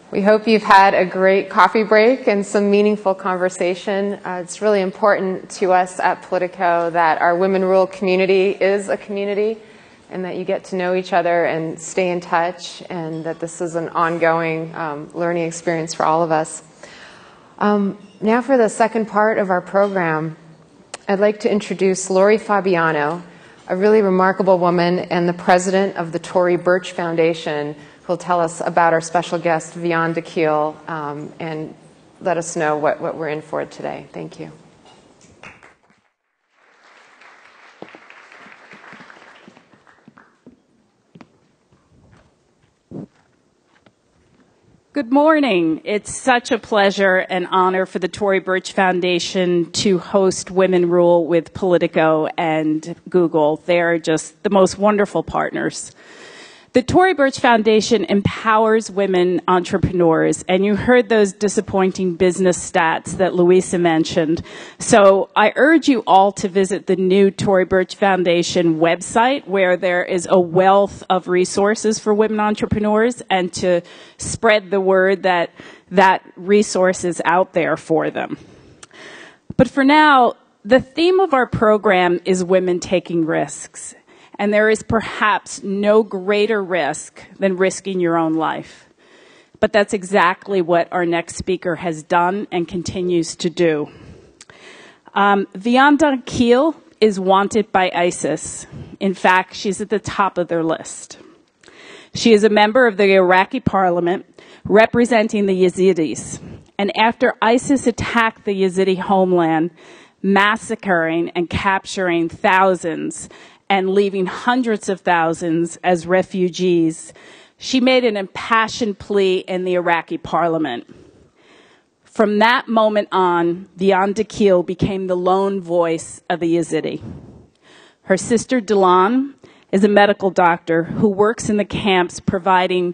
We hope you've had a great coffee break and some meaningful conversation. It's really important to us at Politico that our women rule community is a community and that you get to know each other and stay in touch, and that this is an ongoing learning experience for all of us. Now for the second part of our program, I'd like to introduce Lori Fabiano, a really remarkable woman and the president of the Tory Burch Foundation, who will tell us about our special guest, Vian Dakil, and let us know what we're in for today. Thank you. Good morning. It's such a pleasure and honor for the Tory Burch Foundation to host Women Rule with Politico and Google. They're just the most wonderful partners. The Tory Burch Foundation empowers women entrepreneurs, and you heard those disappointing business stats that Louisa mentioned. So I urge you all to visit the new Tory Burch Foundation website, where there is a wealth of resources for women entrepreneurs, and to spread the word that that resource is out there for them. But for now, the theme of our program is women taking risks. And there is perhaps no greater risk than risking your own life. But that's exactly what our next speaker has done and continues to do. Vian Dakil is wanted by ISIS. In fact, she's at the top of their list. She is a member of the Iraqi parliament representing the Yazidis. And after ISIS attacked the Yazidi homeland, massacring and capturing thousands and leaving hundreds of thousands as refugees, she made an impassioned plea in the Iraqi parliament. From that moment on, Vian Dakil became the lone voice of the Yazidi. Her sister Dilan is a medical doctor who works in the camps providing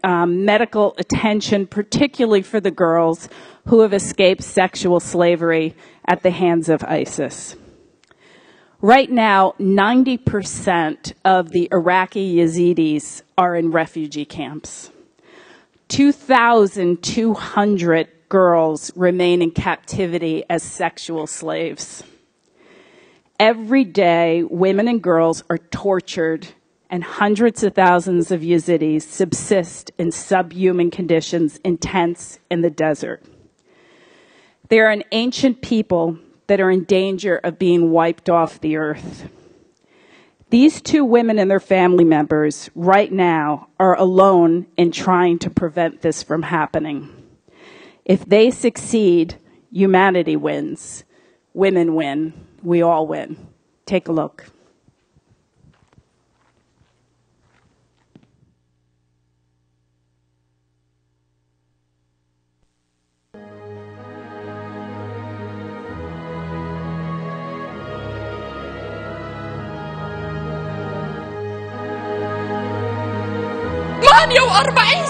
medical attention, particularly for the girls who have escaped sexual slavery at the hands of ISIS. Right now, 90% of the Iraqi Yazidis are in refugee camps. 2,200 girls remain in captivity as sexual slaves. Every day, women and girls are tortured, and hundreds of thousands of Yazidis subsist in subhuman conditions in tents in the desert. They are an ancient people that are in danger of being wiped off the earth. These two women and their family members right now are alone in trying to prevent this from happening. If they succeed, humanity wins. Women win. We all win. Take a look.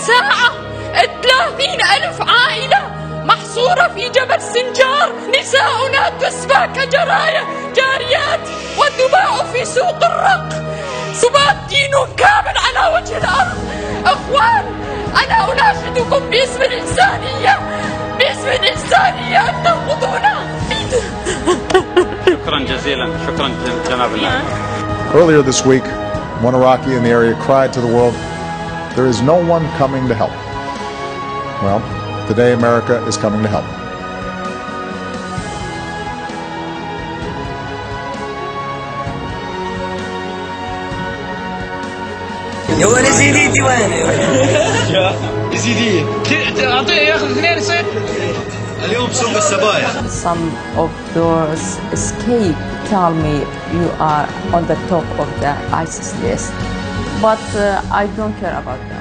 ساعة 30,000 عائلة محصورة في جبل سنجار. نساؤنا تسبى كجرايا جاريات وتباع في سوق الرق. سبات دين كامل على وجه الأرض. أخوان، أنا أناشدكم باسم الإنسانية أن تنقذونا. شكرا جزيلا. شكرا جناب النائب. Earlier this week, one Iraqi in the area cried to the world, "There is no one coming to help." Well, today America is coming to help. يا ولد زيدي ديواني يا زيدي اعطيه ياخذ 2 صيد اليوم سوق السبايا. Some of those escape tell me you are on the top of the ISIS list, but I don't care about that.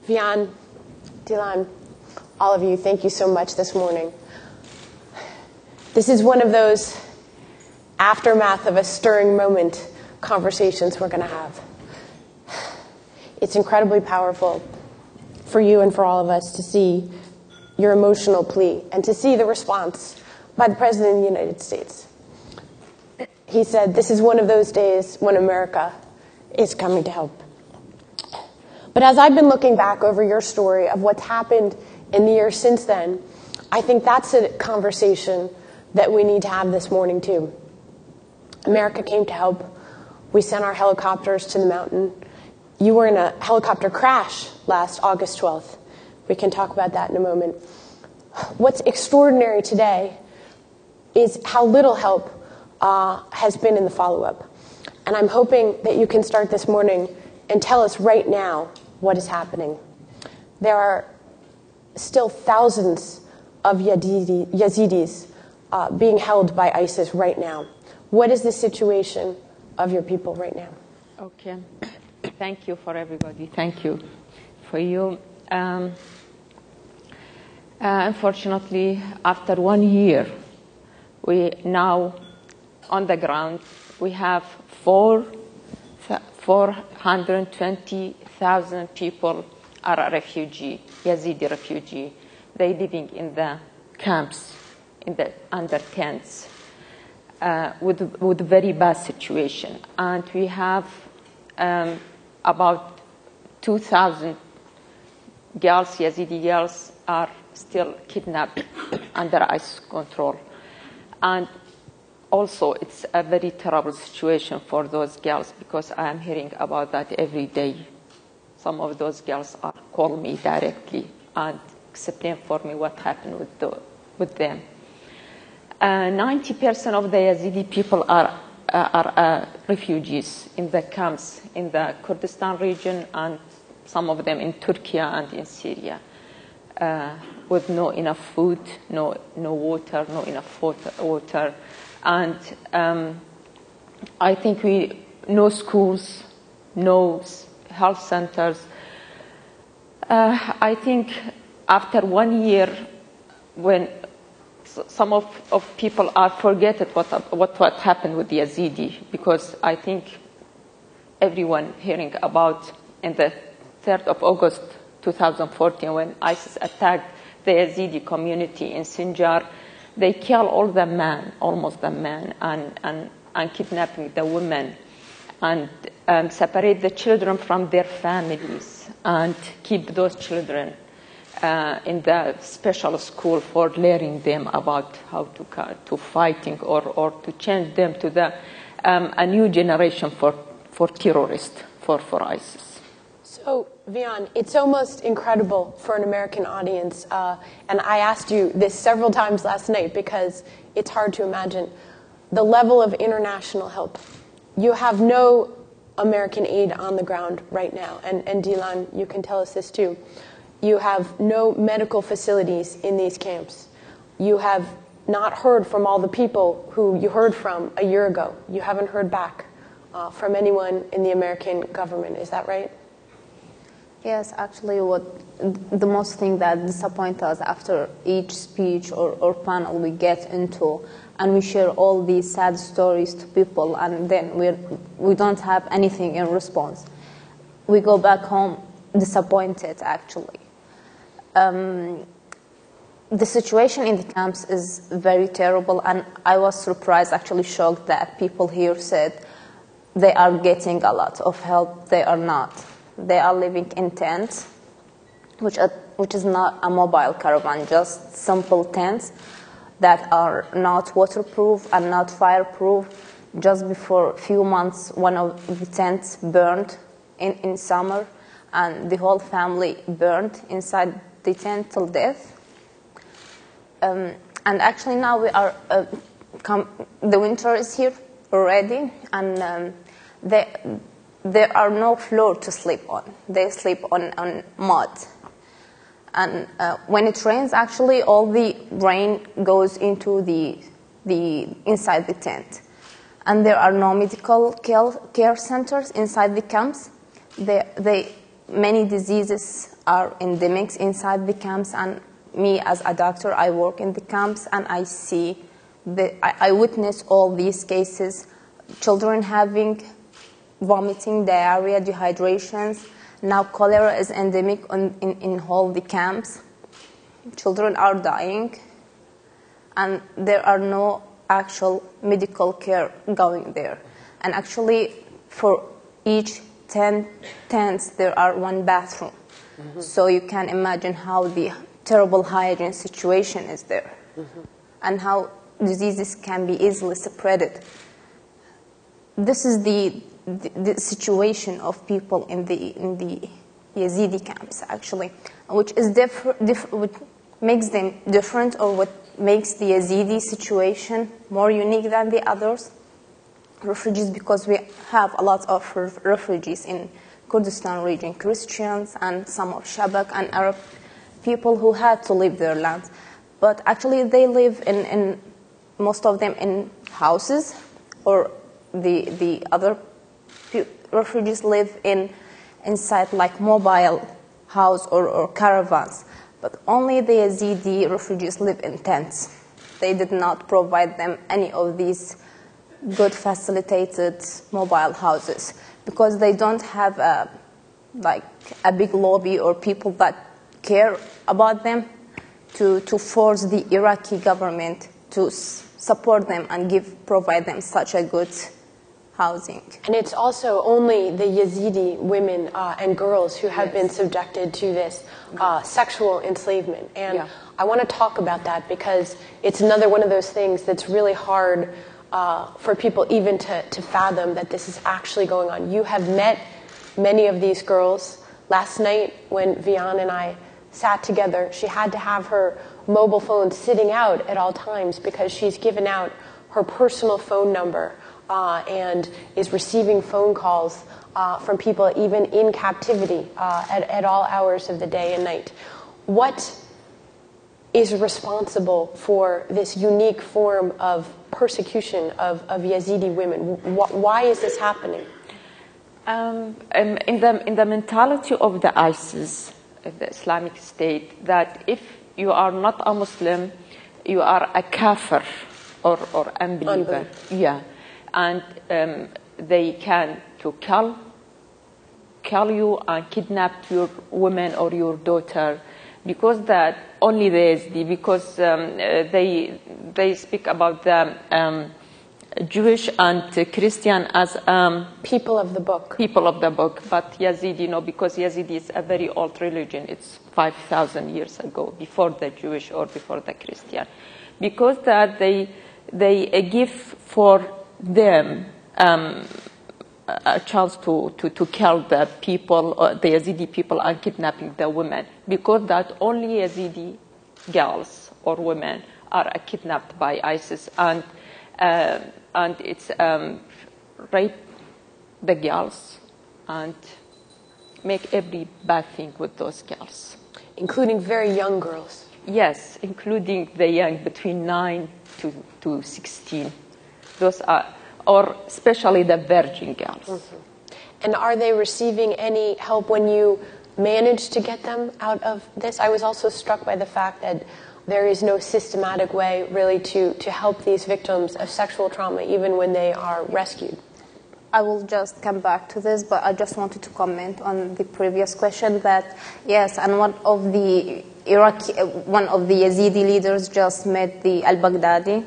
Vian, Dilan, all of you, thank you so much this morning. This is one of those aftermath of a stirring moment conversations we're going to have. It's incredibly powerful for you and for all of us to see your emotional plea and to see the response by the President of the United States. He said, "This is one of those days when America is coming to help." But as I've been looking back over your story of what's happened in the years since then, I think that's a conversation that we need to have this morning too. America came to help. We sent our helicopters to the mountain. You were in a helicopter crash last August 12th. We can talk about that in a moment. What's extraordinary today is how little help has been in the follow-up. And I'm hoping that you can start this morning and tell us right now what is happening. There are still thousands of Yazidis being held by ISIS right now. What is the situation of your people right now? Okay. Thank you for everybody. Thank you for you. Unfortunately, after 1 year, we now on the ground, we have 420,000 people are a refugee, Yazidi refugee. They living in the camps, under tents, with very bad situation. And we have about 2,000 girls, Yazidi girls, are still kidnapped under ISIS control. And also, it's a very terrible situation for those girls because I am hearing about that every day. Some of those girls call me directly and explain for me what happened with them. 90% of the Yazidi people are refugees in the camps in the Kurdistan region, and some of them in Turkey and in Syria, with no enough food, no water, no enough water. And I think no schools, no health centers. I think after 1 year, when some of people are forgetting what happened with the Yazidi, because I think everyone hearing about in the 3rd of August 2014 when ISIS attacked the Yazidi community in Sinjar, they kill all the men, almost the men, and kidnapping the women, and separate the children from their families, and keep those children in the special school for learning them about how to fighting or to change them to a new generation for terrorists, for ISIS. So, Vian, it's almost incredible for an American audience, and I asked you this several times last night because it's hard to imagine the level of international help. You have no American aid on the ground right now, and Dilan, you can tell us this too. You have no medical facilities in these camps. You have not heard from all the people who you heard from a year ago. You haven't heard back from anyone in the American government. Is that right? Yes, actually, the most thing that disappoints us after each speech or panel we get into, and we share all these sad stories to people, and then we don't have anything in response. We go back home disappointed, actually. The situation in the camps is very terrible, and I was surprised, actually shocked, that people here said they are getting a lot of help. They are not. They are living in tents, which is not a mobile caravan, just simple tents that are not waterproof and not fireproof. Just before a few months, one of the tents burned in summer, and the whole family burned inside the tent till death. And actually now we are, the winter is here already, and there are no floor to sleep on. They sleep on mud. And when it rains, actually, all the rain goes into the inside the tent. And there are no medical care centers inside the camps. Many diseases are endemic inside the camps. And me, as a doctor, I work in the camps, and I witness all these cases. Children having vomiting, diarrhea, dehydrations. Now cholera is endemic in all the camps. Children are dying, and there are no actual medical care going there. And actually, for each 10 tents, there are one bathroom. Mm-hmm. So you can imagine how the terrible hygiene situation is there, and how diseases can be easily spread. This is the situation of people in the Yazidi camps, actually, which is what makes them different, or what makes the Yazidi situation more unique than the others. Refugees, because we have a lot of refugees in Kurdistan region, Christians and some of Shabak and Arab people who had to leave their lands. But actually they live in most of them in houses, or the other refugees live inside like mobile house or caravans. But only the Yazidi refugees live in tents. They did not provide them any of these good facilitated mobile houses, because they don't have a big lobby or people that care about them to force the Iraqi government to support them and provide them such a good housing. And it's also only the Yazidi women and girls who have been subjected to this sexual enslavement. And I want to talk about that, because it's another one of those things that's really hard for people even to fathom that this is actually going on. You have met many of these girls. Last night when Vian and I sat together, she had to have her mobile phone sitting out at all times, because she's given out her personal phone number and is receiving phone calls from people even in captivity at all hours of the day and night. What is responsible for this unique form of persecution of Yazidi women? Why is this happening? In the mentality of the ISIS, the Islamic State, that if you are not a Muslim, you are a kafir or unbeliever. Yeah, and they can to kill you and kidnap your woman or your daughter, because that only the Yazidi, because they speak about the Jewish and Christian as people of the book. People of the book, but Yazidi, no, because Yazidi is a very old religion. It's 5,000 years ago, before the Jewish or before the Christian, because that they give for them a chance to kill the people, the Yazidi people, and kidnapping the women, because that only Yazidi girls or women are kidnapped by ISIS, and it's rape the girls and make every bad thing with those girls, including very young girls. Yes, including the young, between 9 to 16. Those are, or especially the virgin girls. Mm-hmm. And are they receiving any help when you manage to get them out of this? I was also struck by the fact that there is no systematic way really to help these victims of sexual trauma even when they are rescued. I will just come back to this, but I just wanted to comment on the previous question that, yes, and one of the Yazidi leaders just met the al-Baghdadi,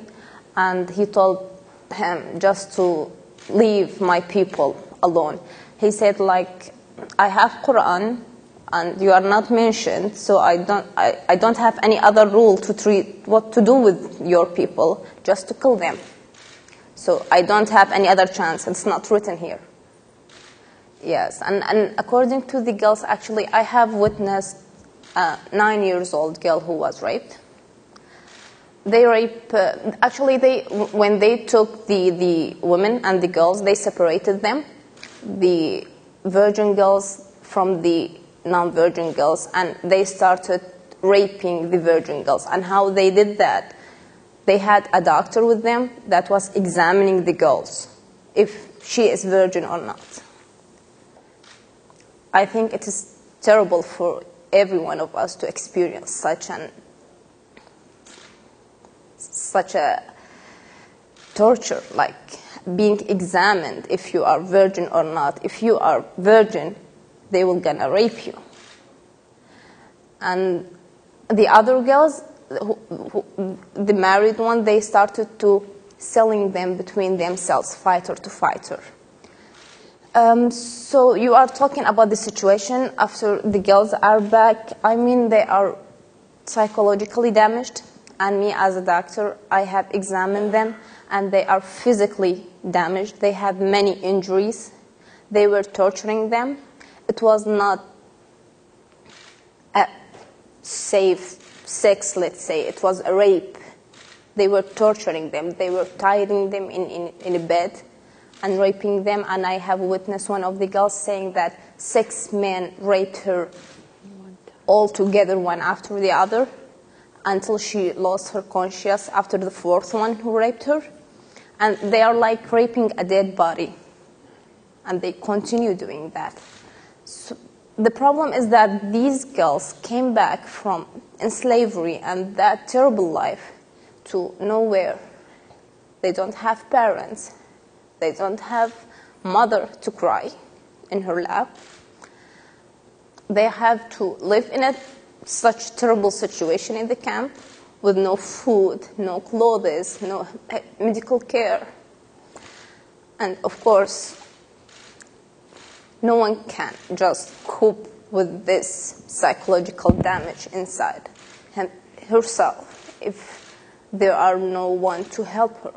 and he told him just to leave my people alone. He said, like, I have Quran, and you are not mentioned, so I don't have any other rule to treat what to do with your people, just to kill them. So I don't have any other chance. It's not written here. Yes, and according to the girls, actually, I have witnessed a 9-year-old girl who was raped. They rape. Actually, when they took the women and the girls, they separated them, the virgin girls from the non-virgin girls, and they started raping the virgin girls. And how they did that, they had a doctor with them that was examining the girls, if she is virgin or not. I think it is terrible for every one of us to experience such a torture, like being examined if you are virgin or not. If you are virgin, they will gonna rape you. And the other girls, the married one, they started to selling them between themselves, fighter to fighter. So you are talking about the situation after the girls are back. I mean, they are psychologically damaged, and me as a doctor, I have examined them, and they are physically damaged. They have many injuries. They were torturing them. It was not a safe sex, let's say. It was a rape. They were torturing them. They were tying them in a bed and raping them. And I have witnessed one of the girls saying that 6 men raped her all together, one after the other, until she lost her conscience after the 4th one who raped her. And they are like raping a dead body. And they continue doing that. So the problem is that these girls came back from slavery and that terrible life to nowhere. They don't have parents. They don't have mother to cry in her lap. They have to live in such terrible situation in the camp with no food, no clothes, no medical care. And of course, no one can just cope with this psychological damage inside herself if there are no one to help her.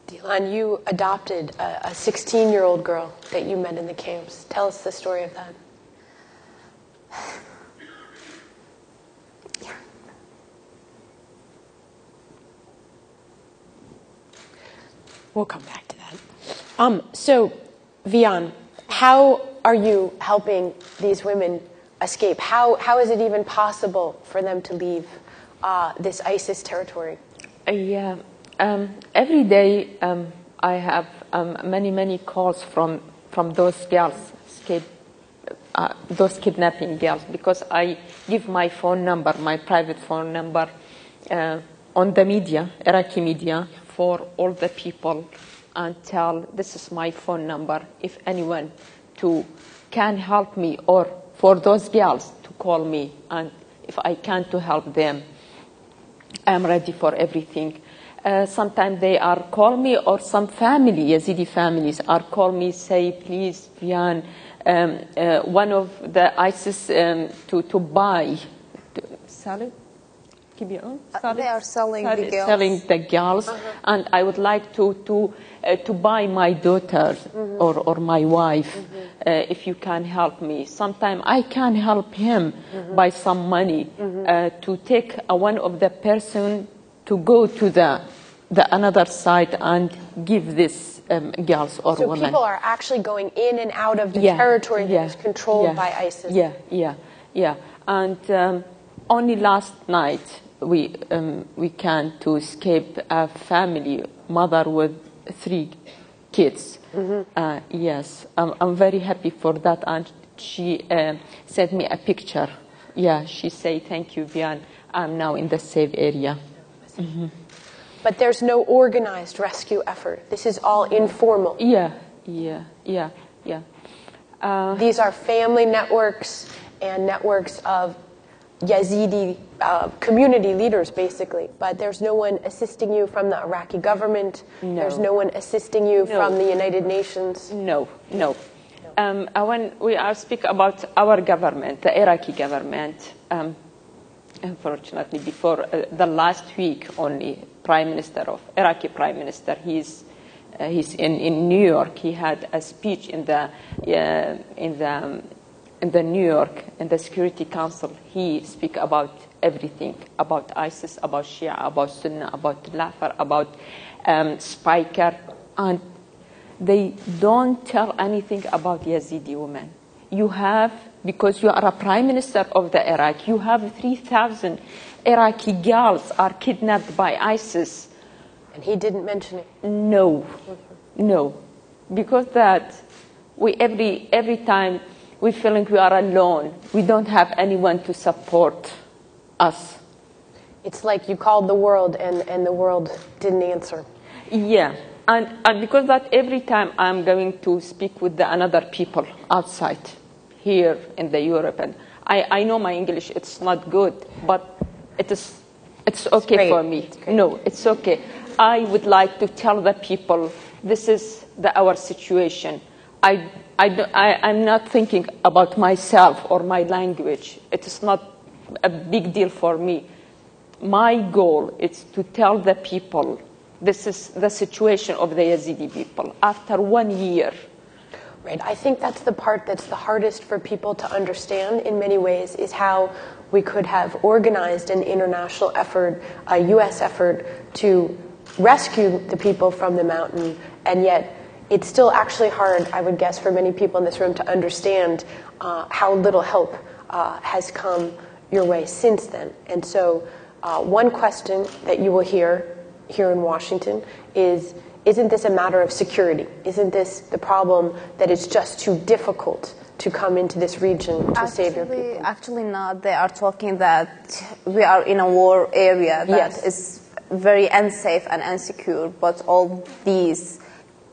Dilan, you adopted a 16-year-old girl that you met in the camps. Tell us the story of that. We'll come back to that. So, Vian, how are you helping these women escape? How is it even possible for them to leave this ISIS territory? Every day I have many calls from those girls, those kidnapping girls, because I give my phone number, my private phone number, on the media, Iraqi media, for all the people, and tell this is my phone number. If anyone can help me, or for those girls to call me, and if I can to help them, I'm ready for everything. Sometimes they are call me, or some family, Yazidi families, are call me, say, please, Vian, one of the ISIS to buy, sell it? They are selling the girls. Selling the girls, and I would like to buy my daughter or my wife. If you can help me, sometimes I can help him by some money to take one of the person to go to the another side and give this girls or women. So people are actually going in and out of the territory that is controlled by ISIS. Yeah. And only last night we can to escape a family, mother with 3 kids. Yes, I'm very happy for that, and she sent me a picture. Yeah, she say, thank you, Vian, I'm now in the safe area. But there's no organized rescue effort. This is all informal. Yeah. These are family networks and networks of Yazidi community leaders, basically. But there's no one assisting you from the Iraqi government. No. There's no one assisting you from the United Nations. No. When we speak about our government, the Iraqi government, unfortunately, before the last week only, Iraqi Prime Minister, he's in New York. He had a speech in the New York in the Security Council. He speak about everything, about ISIS, about Shia, about Sunnah, about Lafar, about Spiker, and they don't tell anything about Yazidi women. Because you are a prime minister of the Iraq, you have 3,000 Iraqi girls are kidnapped by ISIS. And he didn't mention it? No. Because that, every time we feeling we are alone. We don't have anyone to support us. It's like you called the world and the world didn't answer. Yeah. And because that every time I'm going to speak with the another people outside here in the Europe, and I know my English, it's not good, but it's okay for me. No, it's okay. I would like to tell the people this is our situation. I'm not thinking about myself or my language. It is not a big deal for me. My goal is to tell the people this is the situation of the Yazidi people after 1 year. Right. I think that's the part that's the hardest for people to understand in many ways, is how we could have organized an international effort, a U.S. effort, to rescue the people from the mountain, and yet it's still actually hard, I would guess, for many people in this room to understand how little help has come your way since then. And so one question that you will hear here in Washington is, isn't this a matter of security? Isn't this the problem that it's just too difficult to come into this region to save your people? Actually not. They are talking that we are in a war area that is very unsafe and insecure, but all these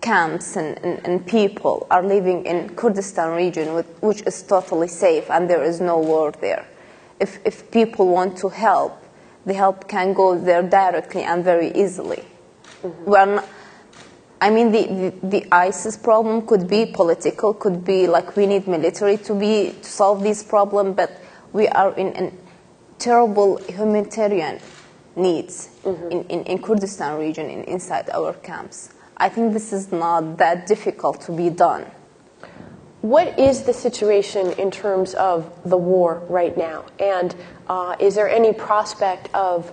camps and people are living in Kurdistan region, which is totally safe, and there is no war there. If people want to help, the help can go there directly and very easily. The ISIS problem could be political, could be like we need military to solve this problem, but we are in terrible humanitarian needs in Kurdistan region inside our camps. I think this is not that difficult to be done. What is the situation in terms of the war right now? And is there any prospect of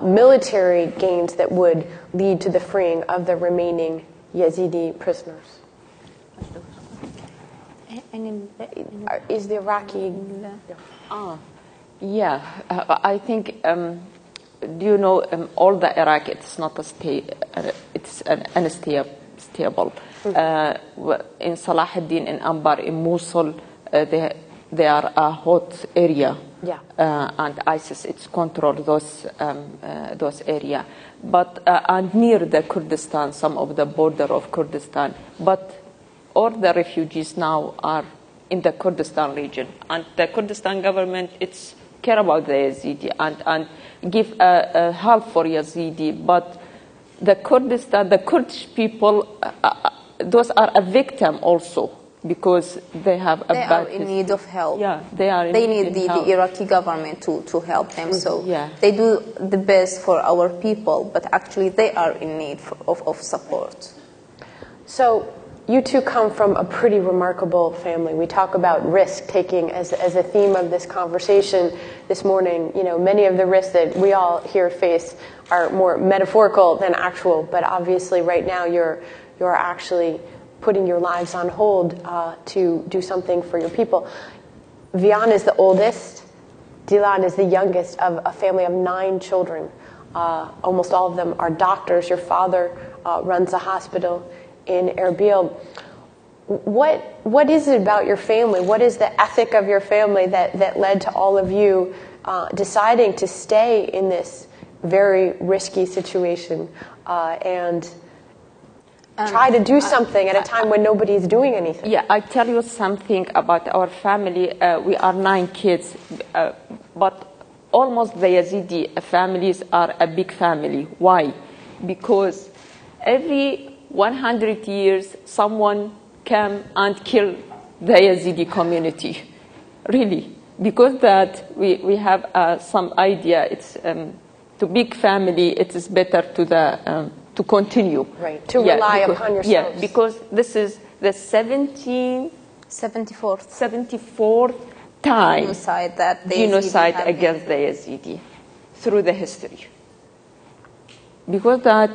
military gains that would lead to the freeing of the remaining Yazidi prisoners? Is the Iraqi... Yeah, I think, do you know, all the Iraq, it's not a state, it's an unstable. In Salahuddin, in Anbar, in Mosul, they are a hot area. Yeah. And ISIS, it's control those area. But, and near the Kurdistan, some of the border of Kurdistan. But all the refugees now are in the Kurdistan region. And the Kurdistan government, it's care about the Yazidi and give help for Yazidi. But the Kurdistan, the Kurdish people, those are a victim also because they have a bad... They are in need of help. Yeah, they are. They need the Iraqi government to help them. So they do the best for our people, but actually they are in need of support. So you two come from a pretty remarkable family. We talk about risk-taking as a theme of this conversation this morning. You know, many of the risks that we all here face are more metaphorical than actual, but obviously right now you're actually putting your lives on hold to do something for your people. Vian is the oldest. Dilan is the youngest of a family of 9 children. Almost all of them are doctors. Your father runs a hospital in Erbil. What is it about your family? What is the ethic of your family that led to all of you deciding to stay in this very risky situation and try to do something at a time when nobody's doing anything? Yeah, I tell you something about our family. We are 9 kids, but almost the Yazidi families are a big family. Why? Because every 100 years, someone came and killed the Yazidi community. Really. Because that we have some idea, it's to big family, it is better to continue. Right, to rely upon yourselves. Yeah, because this is the 74th time genocide against the Yazidi through the history. Because that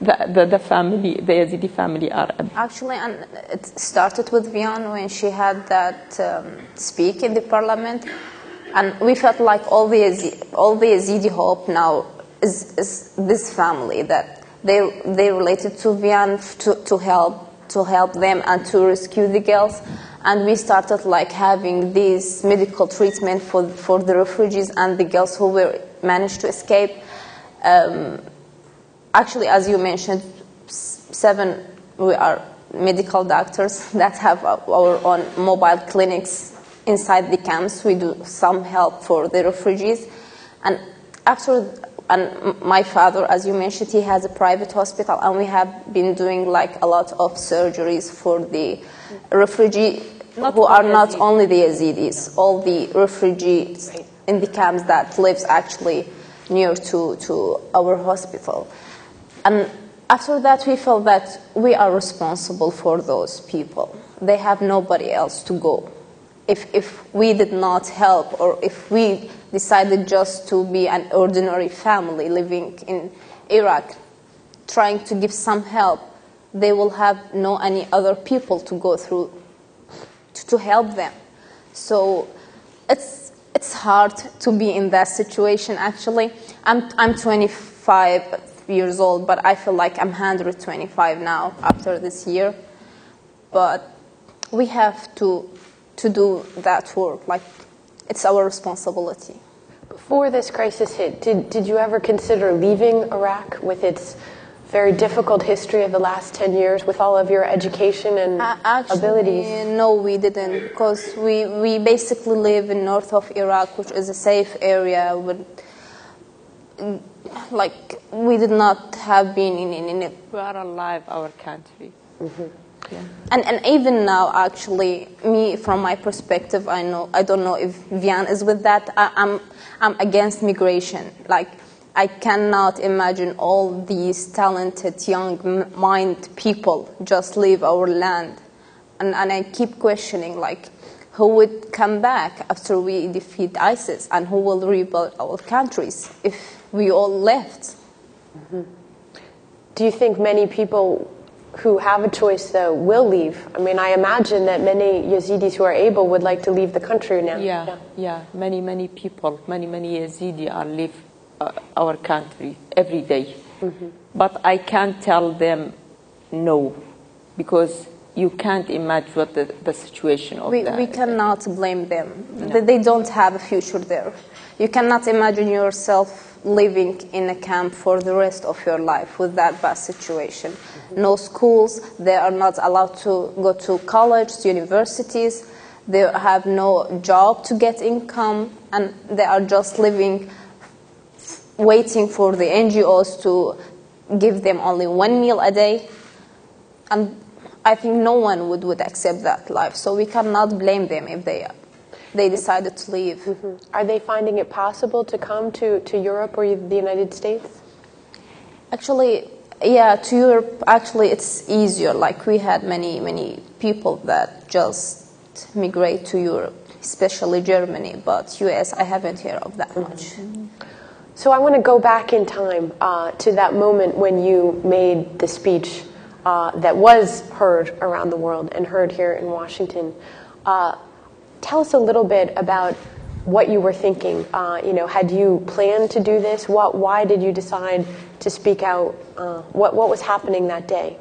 the family, the Yazidi family are... Actually, and it started with Vian when she had that speak in the parliament, and we felt like all the Yazidi hope now is this family, that they related to Vian to help them and to rescue the girls. And we started like having this medical treatment for the refugees and the girls who managed to escape. Actually, as you mentioned, 7, we are medical doctors that have our own mobile clinics inside the camps. We do some help for the refugees. And my father, as you mentioned, he has a private hospital, and we have been doing like a lot of surgeries for the refugees who are not only the Yazidis, all the refugees in the camps that lives actually near to our hospital. And after that, we felt that we are responsible for those people. They have nobody else to go. If we did not help, or if we decided just to be an ordinary family living in Iraq, trying to give some help, they will have no any other people to go through to help them. So it's hard to be in that situation. Actually, I'm 25 years old, but I feel like I'm 125 now after this year. But we have to do that work. Like, it's our responsibility. Before this crisis hit, did you ever consider leaving Iraq with its very difficult history of the last 10 years, with all of your education and abilities? No, we didn't, because we basically live in north of Iraq, which is a safe area. Like, we did not have been in it. We are alive, our country. Mm-hmm. Yeah. And even now, actually, me, from my perspective, I don't know if Vian is with that. I'm against migration. Like, I cannot imagine all these talented, young mind people just leave our land And I keep questioning, like, who would come back after we defeat ISIS, and who will rebuild our countries if we all left? Do you think many people who have a choice, though, will leave? I mean, I imagine that many Yazidis who are able would like to leave the country now. Yeah. Many people, many Yazidi are leave our country every day. But I can't tell them no, because you can't imagine what the situation of that. We cannot blame them. No. They don't have a future there. You cannot imagine yourself living in a camp for the rest of your life with that bad situation. No schools, they are not allowed to go to college, to universities, they have no job to get income, and they are just living, waiting for the NGOs to give them only one meal a day. And I think no one would accept that life, so we cannot blame them if they decided to leave. Are they finding it possible to come to Europe or the United States? Actually, yeah, to Europe, actually it's easier. Like, we had many people that just migrate to Europe, especially Germany, but US, I haven't heard of that much. So I want to go back in time to that moment when you made the speech that was heard around the world and heard here in Washington. Tell us a little bit about what you were thinking. Had you planned to do this? Why did you decide to speak out? What was happening that day?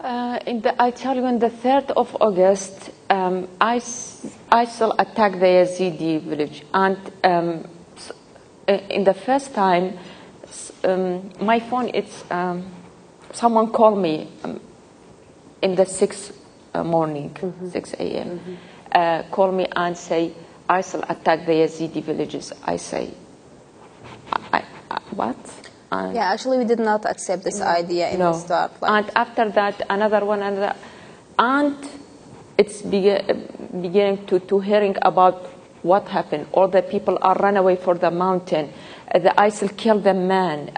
I tell you, on the 3rd of August, ISIL attacked the Yazidi village. And in the first time, my phone, someone called me in the 6 morning, 6 a.m. Call me and say, ISIL attacked the Yazidi villages. I say, what? Yeah, actually we did not accept this idea in the start. And after that, another one, and it's beginning to hearing about what happened. All the people are run away for the mountain. The ISIL killed the man.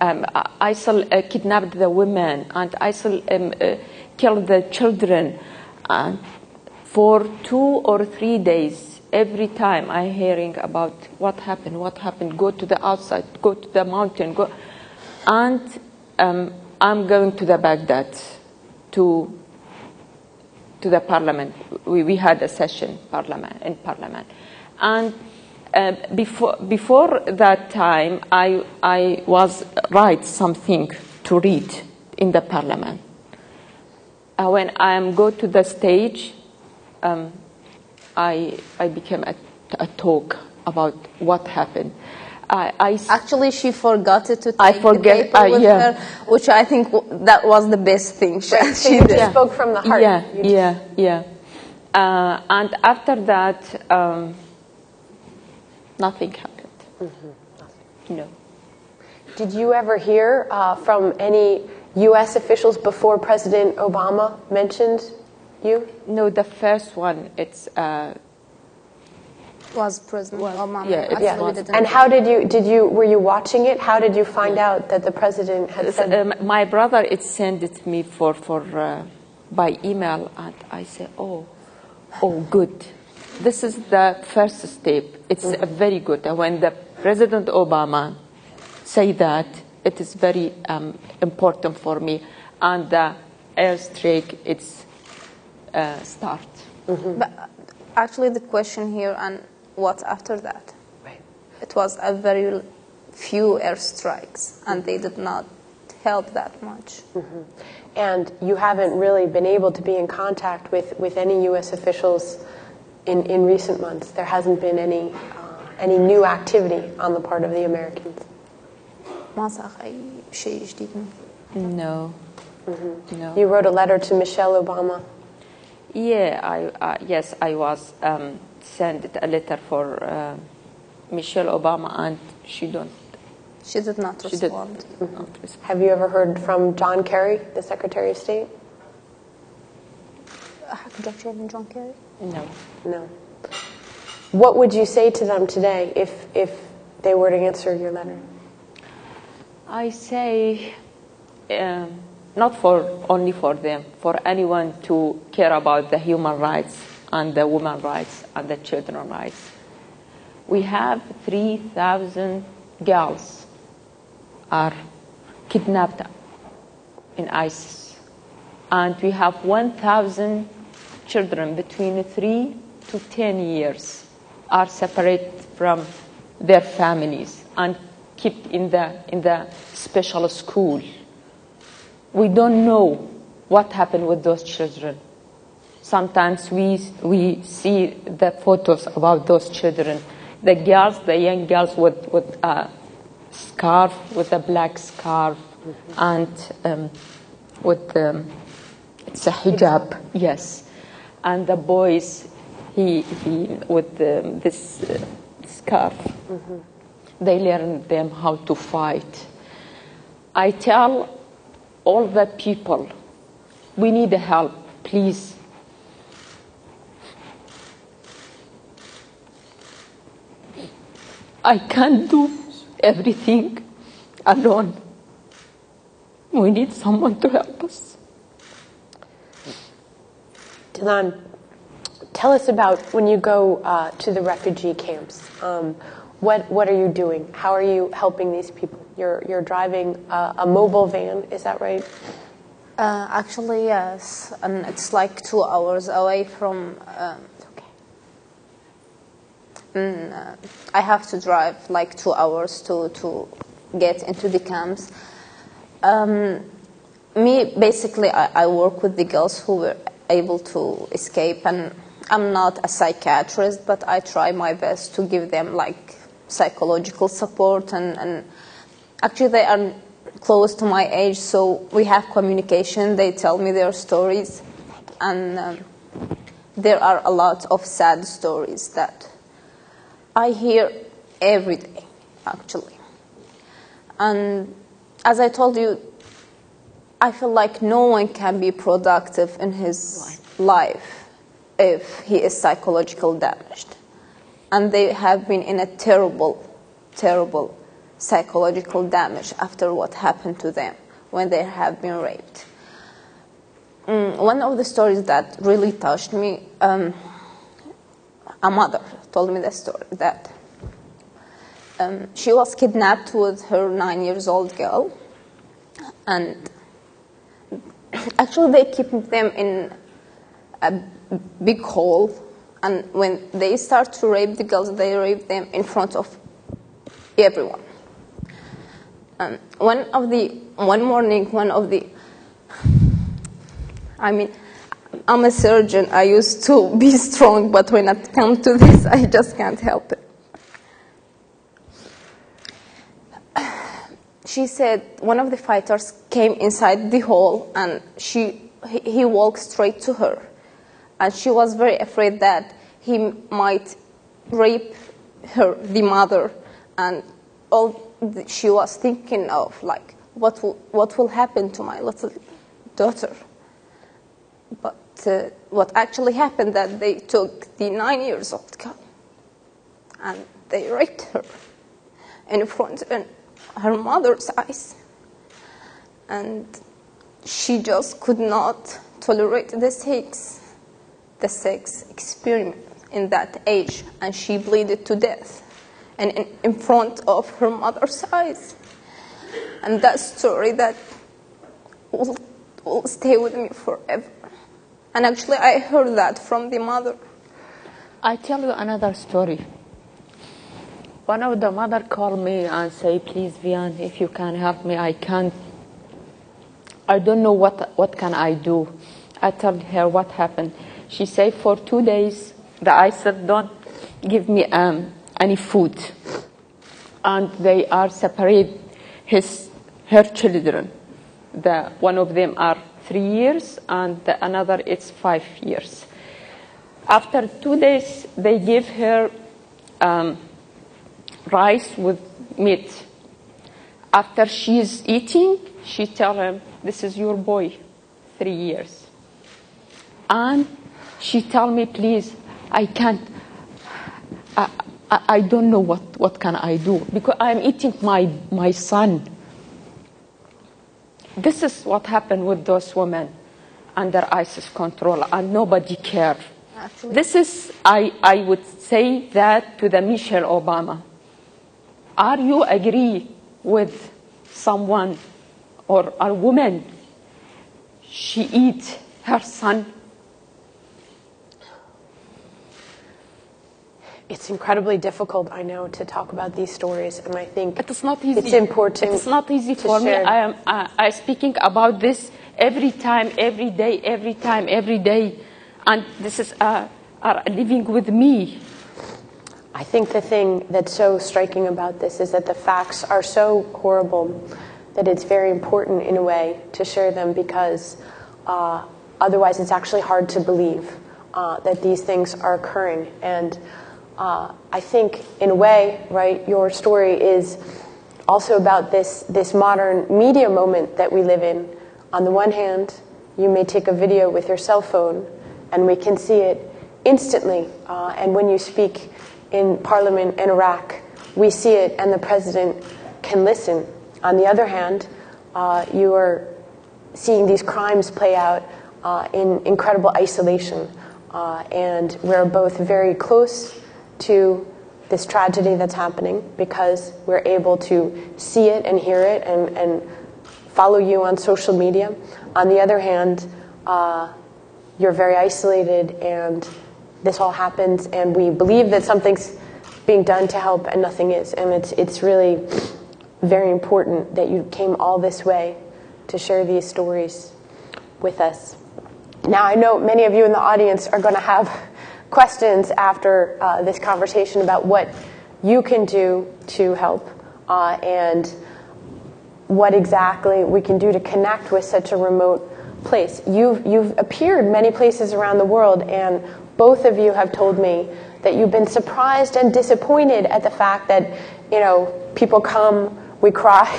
ISIL kidnapped the women, and ISIL killed the children. And for 2 or 3 days, every time I'm hearing about what happened, go to the outside, go to the mountain, go. And I'm going to the Baghdad, to the parliament. We had a session in parliament. And before that time, I was write something to read in the parliament. When I go to the stage, I became a talk about what happened. Actually, she forgot to take the paper with her, which I think that was the best thing she did. Just spoke from the heart. Yeah. And after that, nothing happened. No. Did you ever hear from any U.S. officials before President Obama mentioned you? No, the first one, was President Obama. Yeah, and how were you watching it? How did you find out that the president had said? My brother sent it me by email, and I said, oh, good. This is the first step. It's very good. When the President Obama say that, it is very important for me, and the airstrike start. But actually, the question here and what after that? Right. It was a very few airstrikes, and they did not help that much. And you haven't really been able to be in contact with any U.S. officials in recent months. There hasn't been any new activity on the part of the Americans. No. No. You wrote a letter to Michelle Obama. Yeah, yes, I was sent a letter for Michelle Obama, and she did not respond. Have you ever heard from John Kerry, the Secretary of State? John Kerry? No. What would you say to them today if they were to answer your letter? I say not only for them, for anyone to care about the human rights and the women's rights and the children's rights. We have 3,000 girls are kidnapped in ISIS, and we have 1,000 children between 3 to 10 years are separated from their families and kept in the special school. We don't know what happened with those children. Sometimes we see the photos about those children, the girls, the young girls with a scarf, with a black scarf, and with it's a hijab, yes, and the boys he with this scarf. Mm-hmm. They learn them how to fight. I tell all the people, we need help, please. I can't do everything alone. We need someone to help us. Dilan, tell us about when you go to the refugee camps. What are you doing? How are you helping these people? You're driving a mobile van, is that right? Actually, yes. And it's like 2 hours away from... I have to drive like 2 hours to get into the camps. Basically, I work with the girls who were able to escape, and I'm not a psychiatrist, but I try my best to give them like psychological support, and actually they are close to my age, so we have communication. They tell me their stories, and there are a lot of sad stories that I hear every day, actually. And as I told you, I feel like no one can be productive in his life if he is psychologically damaged. And they have been in a terrible, terrible psychological damage after what happened to them when they have been raped. One of the stories that really touched me, a mother told me the story that she was kidnapped with her 9-year-old girl, and actually they keep them in a big hall, and when they start to rape the girls, they rape them in front of everyone. One morning, I'm a surgeon. I used to be strong, but when it comes to this, I just can't help it. She said one of the fighters came inside the hall, and he walked straight to her. And she was very afraid that he might rape her, the mother, and she was thinking of, like, what will happen to my little daughter. But what actually happened that they took the 9-year-old girl and they raped her in front of her mother's eyes. And she just could not tolerate the sex experiment in that age, and she bleeded to death and in front of her mother's eyes. And that story that will stay with me forever. And actually, I heard that from the mother. I tell you another story. One of the mother called me and say, "Please, Vian, if you can help me, I don't know what can I do." I told her what happened. She said, for 2 days, the ISIS don't give me any food, and they are separate her children. One of them are 3 years, and the another is 5 years. After 2 days, they give her rice with meat. After she is eating, she tell him, "This is your boy, 3 years." And she tell me, "Please, I can't. I don't know what can I do, because I'm eating my son." this is what happened with those women under ISIS control, and nobody cared. Actually. This is, I would say that to the Michelle Obama. Are you agree with someone or a woman, she eat her son? It's incredibly difficult, I know, to talk about these stories, and I think it's not easy. It's important. It's not easy for me. I speaking about this every time, every day, every time, every day, and this is are living with me. I think the thing that's so striking about this is that the facts are so horrible that it's very important in a way to share them, because otherwise it's actually hard to believe that these things are occurring. And I think, in a way, right, your story is also about this modern media moment that we live in. On the one hand, you may take a video with your cell phone, and we can see it instantly. And when you speak in Parliament in Iraq, we see it, and the president can listen. On the other hand, you are seeing these crimes play out in incredible isolation. And we're both very close to this tragedy that's happening, because we're able to see it and hear it and follow you on social media. On the other hand, you're very isolated, and this all happens, and we believe that something's being done to help, and nothing is. And it's really very important that you came all this way to share these stories with us. Now, I know many of you in the audience are going to have questions after this conversation about what you can do to help and what exactly we can do to connect with such a remote place. You've appeared many places around the world, and both of you have told me that you've been surprised and disappointed at the fact that, you know, people come, we cry,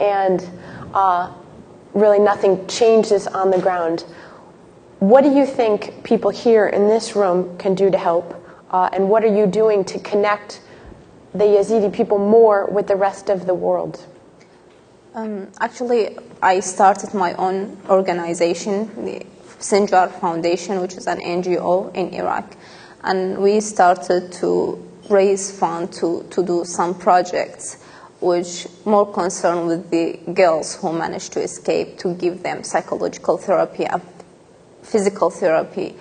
and really nothing changes on the ground. What do you think people here in this room can do to help? And what are you doing to connect the Yazidi people more with the rest of the world? Actually, I started my own organization, the Sinjar Foundation, which is an NGO in Iraq. And we started to raise funds to do some projects which more concerned with the girls who managed to escape, to give them psychological therapy, physical therapy,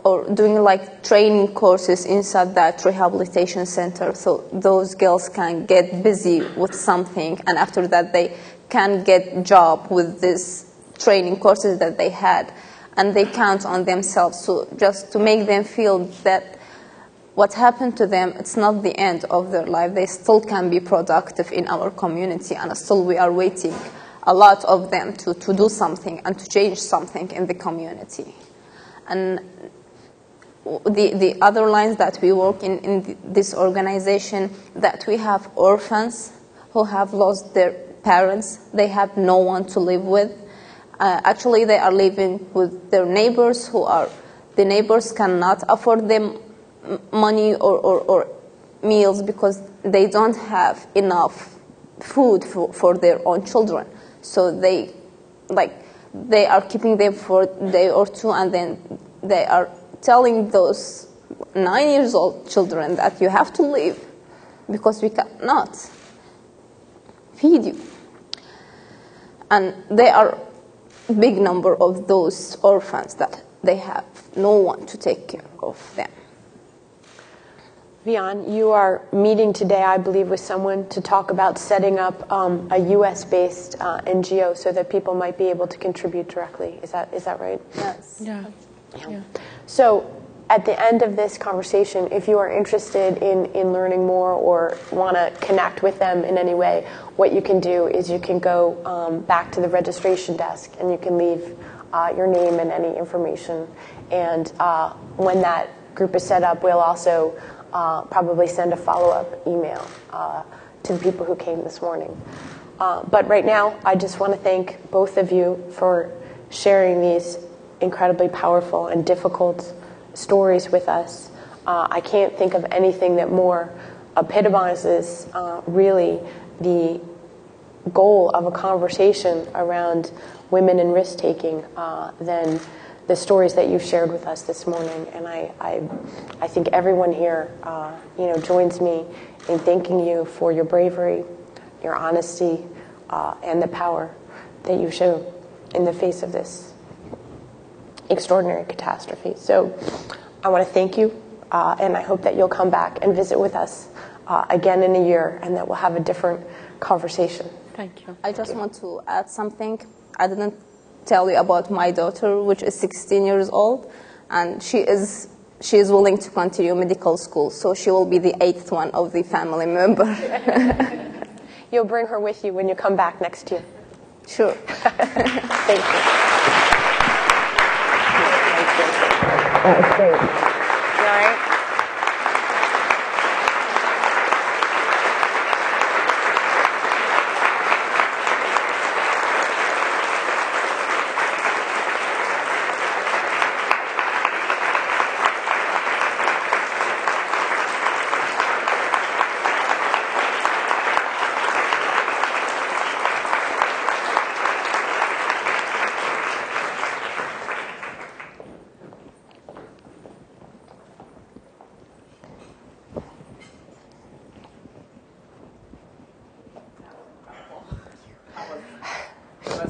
or doing like training courses inside that rehabilitation center, so those girls can get busy with something, and after that they can get job with this training courses that they had, and they count on themselves. So just to make them feel that what happened to them, it's not the end of their life. They still can be productive in our community, and still we are waiting a lot of them to do something and to change something in the community. And the other lines that we work in this organization, that we have orphans who have lost their parents. They have no one to live with. Actually, they are living with their neighbors the neighbors cannot afford them money or meals because they don't have enough food for their own children. So they are keeping them for a day or two, and then they are telling those 9-year-old children that you have to leave because we cannot feed you. And there are a big number of those orphans that they have no one to take care of them. Vian, you are meeting today, I believe, with someone to talk about setting up a U.S.-based NGO so that people might be able to contribute directly. Is that right? Yes. Yeah. So at the end of this conversation, if you are interested in learning more or want to connect with them in any way, what you can do is you can go back to the registration desk and you can leave your name and any information. And when that group is set up, we'll also probably send a follow-up email to the people who came this morning. But right now, I just want to thank both of you for sharing these incredibly powerful and difficult stories with us. I can't think of anything that more epitomizes really the goal of a conversation around women and risk-taking than the stories that you've shared with us this morning. And I think everyone here joins me in thanking you for your bravery, your honesty, and the power that you show in the face of this extraordinary catastrophe. So I want to thank you, and I hope that you'll come back and visit with us again in a year, and that we'll have a different conversation. Thank you. I just want to add something. I didn't tell you about my daughter, which is 16 years old, and she is willing to continue medical school, so she will be the 8th one of the family member. You'll bring her with you when you come back next year. Sure. Thank you. That was great. You all right?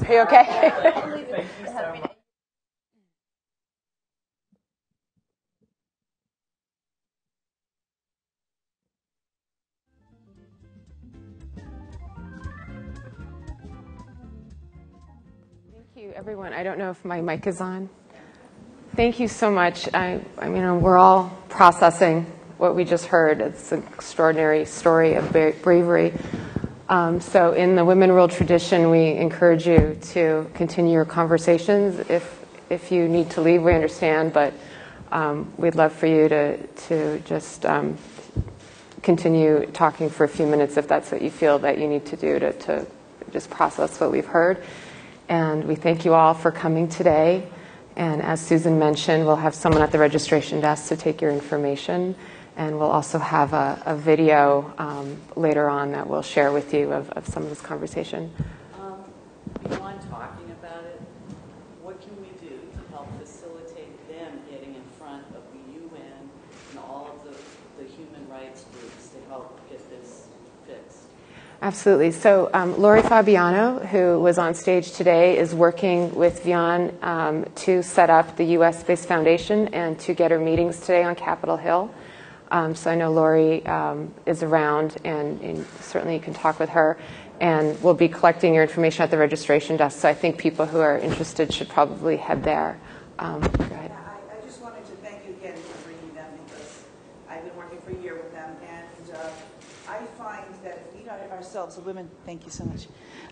Are you okay? Thank you so much. Thank you, everyone. I don't know if my mic is on. Thank you so much. I mean, we're all processing what we just heard. It's an extraordinary story of bravery. So in the Women Rule tradition, we encourage you to continue your conversations. If you need to leave, we understand, but we'd love for you to just continue talking for a few minutes if that's what you feel that you need to do to just process what we've heard. And we thank you all for coming today. And as Susan mentioned, we'll have someone at the registration desk to take your information. And we'll also have a video later on that we'll share with you of some of this conversation. Beyond talking about it, what can we do to help facilitate them getting in front of the UN and all of the human rights groups to help get this fixed? Absolutely. So Lori Fabiano, who was on stage today, is working with Vian to set up the US-based foundation and to get her meetings today on Capitol Hill. So I know Lori is around, and certainly you can talk with her. And we'll be collecting your information at the registration desk. So I think people who are interested should probably head there. Go ahead. I just wanted to thank you again for bringing them, because I've been working for a year with them, and I find that if we ourselves, the women, thank you so much.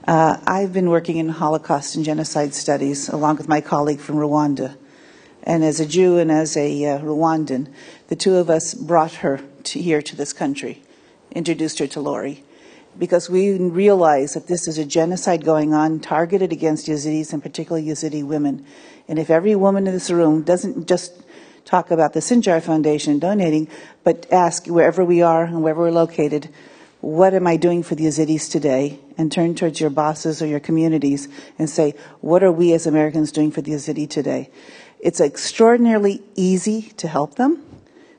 I've been working in Holocaust and genocide studies along with my colleague from Rwanda. And as a Jew and as a Rwandan, the two of us brought her here to this country, introduced her to Lori, because we realize that this is a genocide going on targeted against Yazidis, and particularly Yazidi women. And if every woman in this room doesn't just talk about the Sinjar Foundation donating, but ask wherever we are and wherever we're located, what am I doing for the Yazidis today? And turn towards your bosses or your communities and say, what are we as Americans doing for the Yazidi today? It's extraordinarily easy to help them.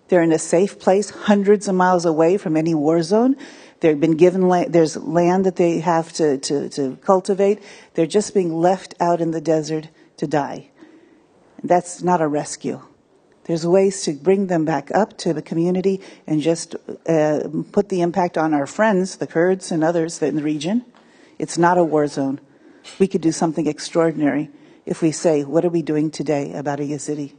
They're in a safe place, hundreds of miles away from any war zone. They've been given there's land that they have to cultivate. They're just being left out in the desert to die. That's not a rescue. There's ways to bring them back up to the community and just put the impact on our friends, the Kurds and others in the region. It's not a war zone. We could do something extraordinary if we say, what are we doing today about a Yazidi?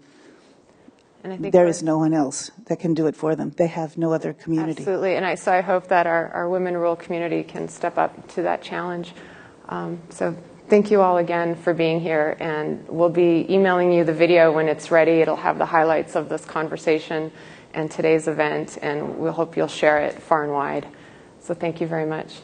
And I think there is no one else that can do it for them. They have no other community. Absolutely. And so I hope that our Women Rule community can step up to that challenge. So thank you all again for being here. And we'll be emailing you the video when it's ready. It'll have the highlights of this conversation and today's event. And we'll hope you'll share it far and wide. So thank you very much.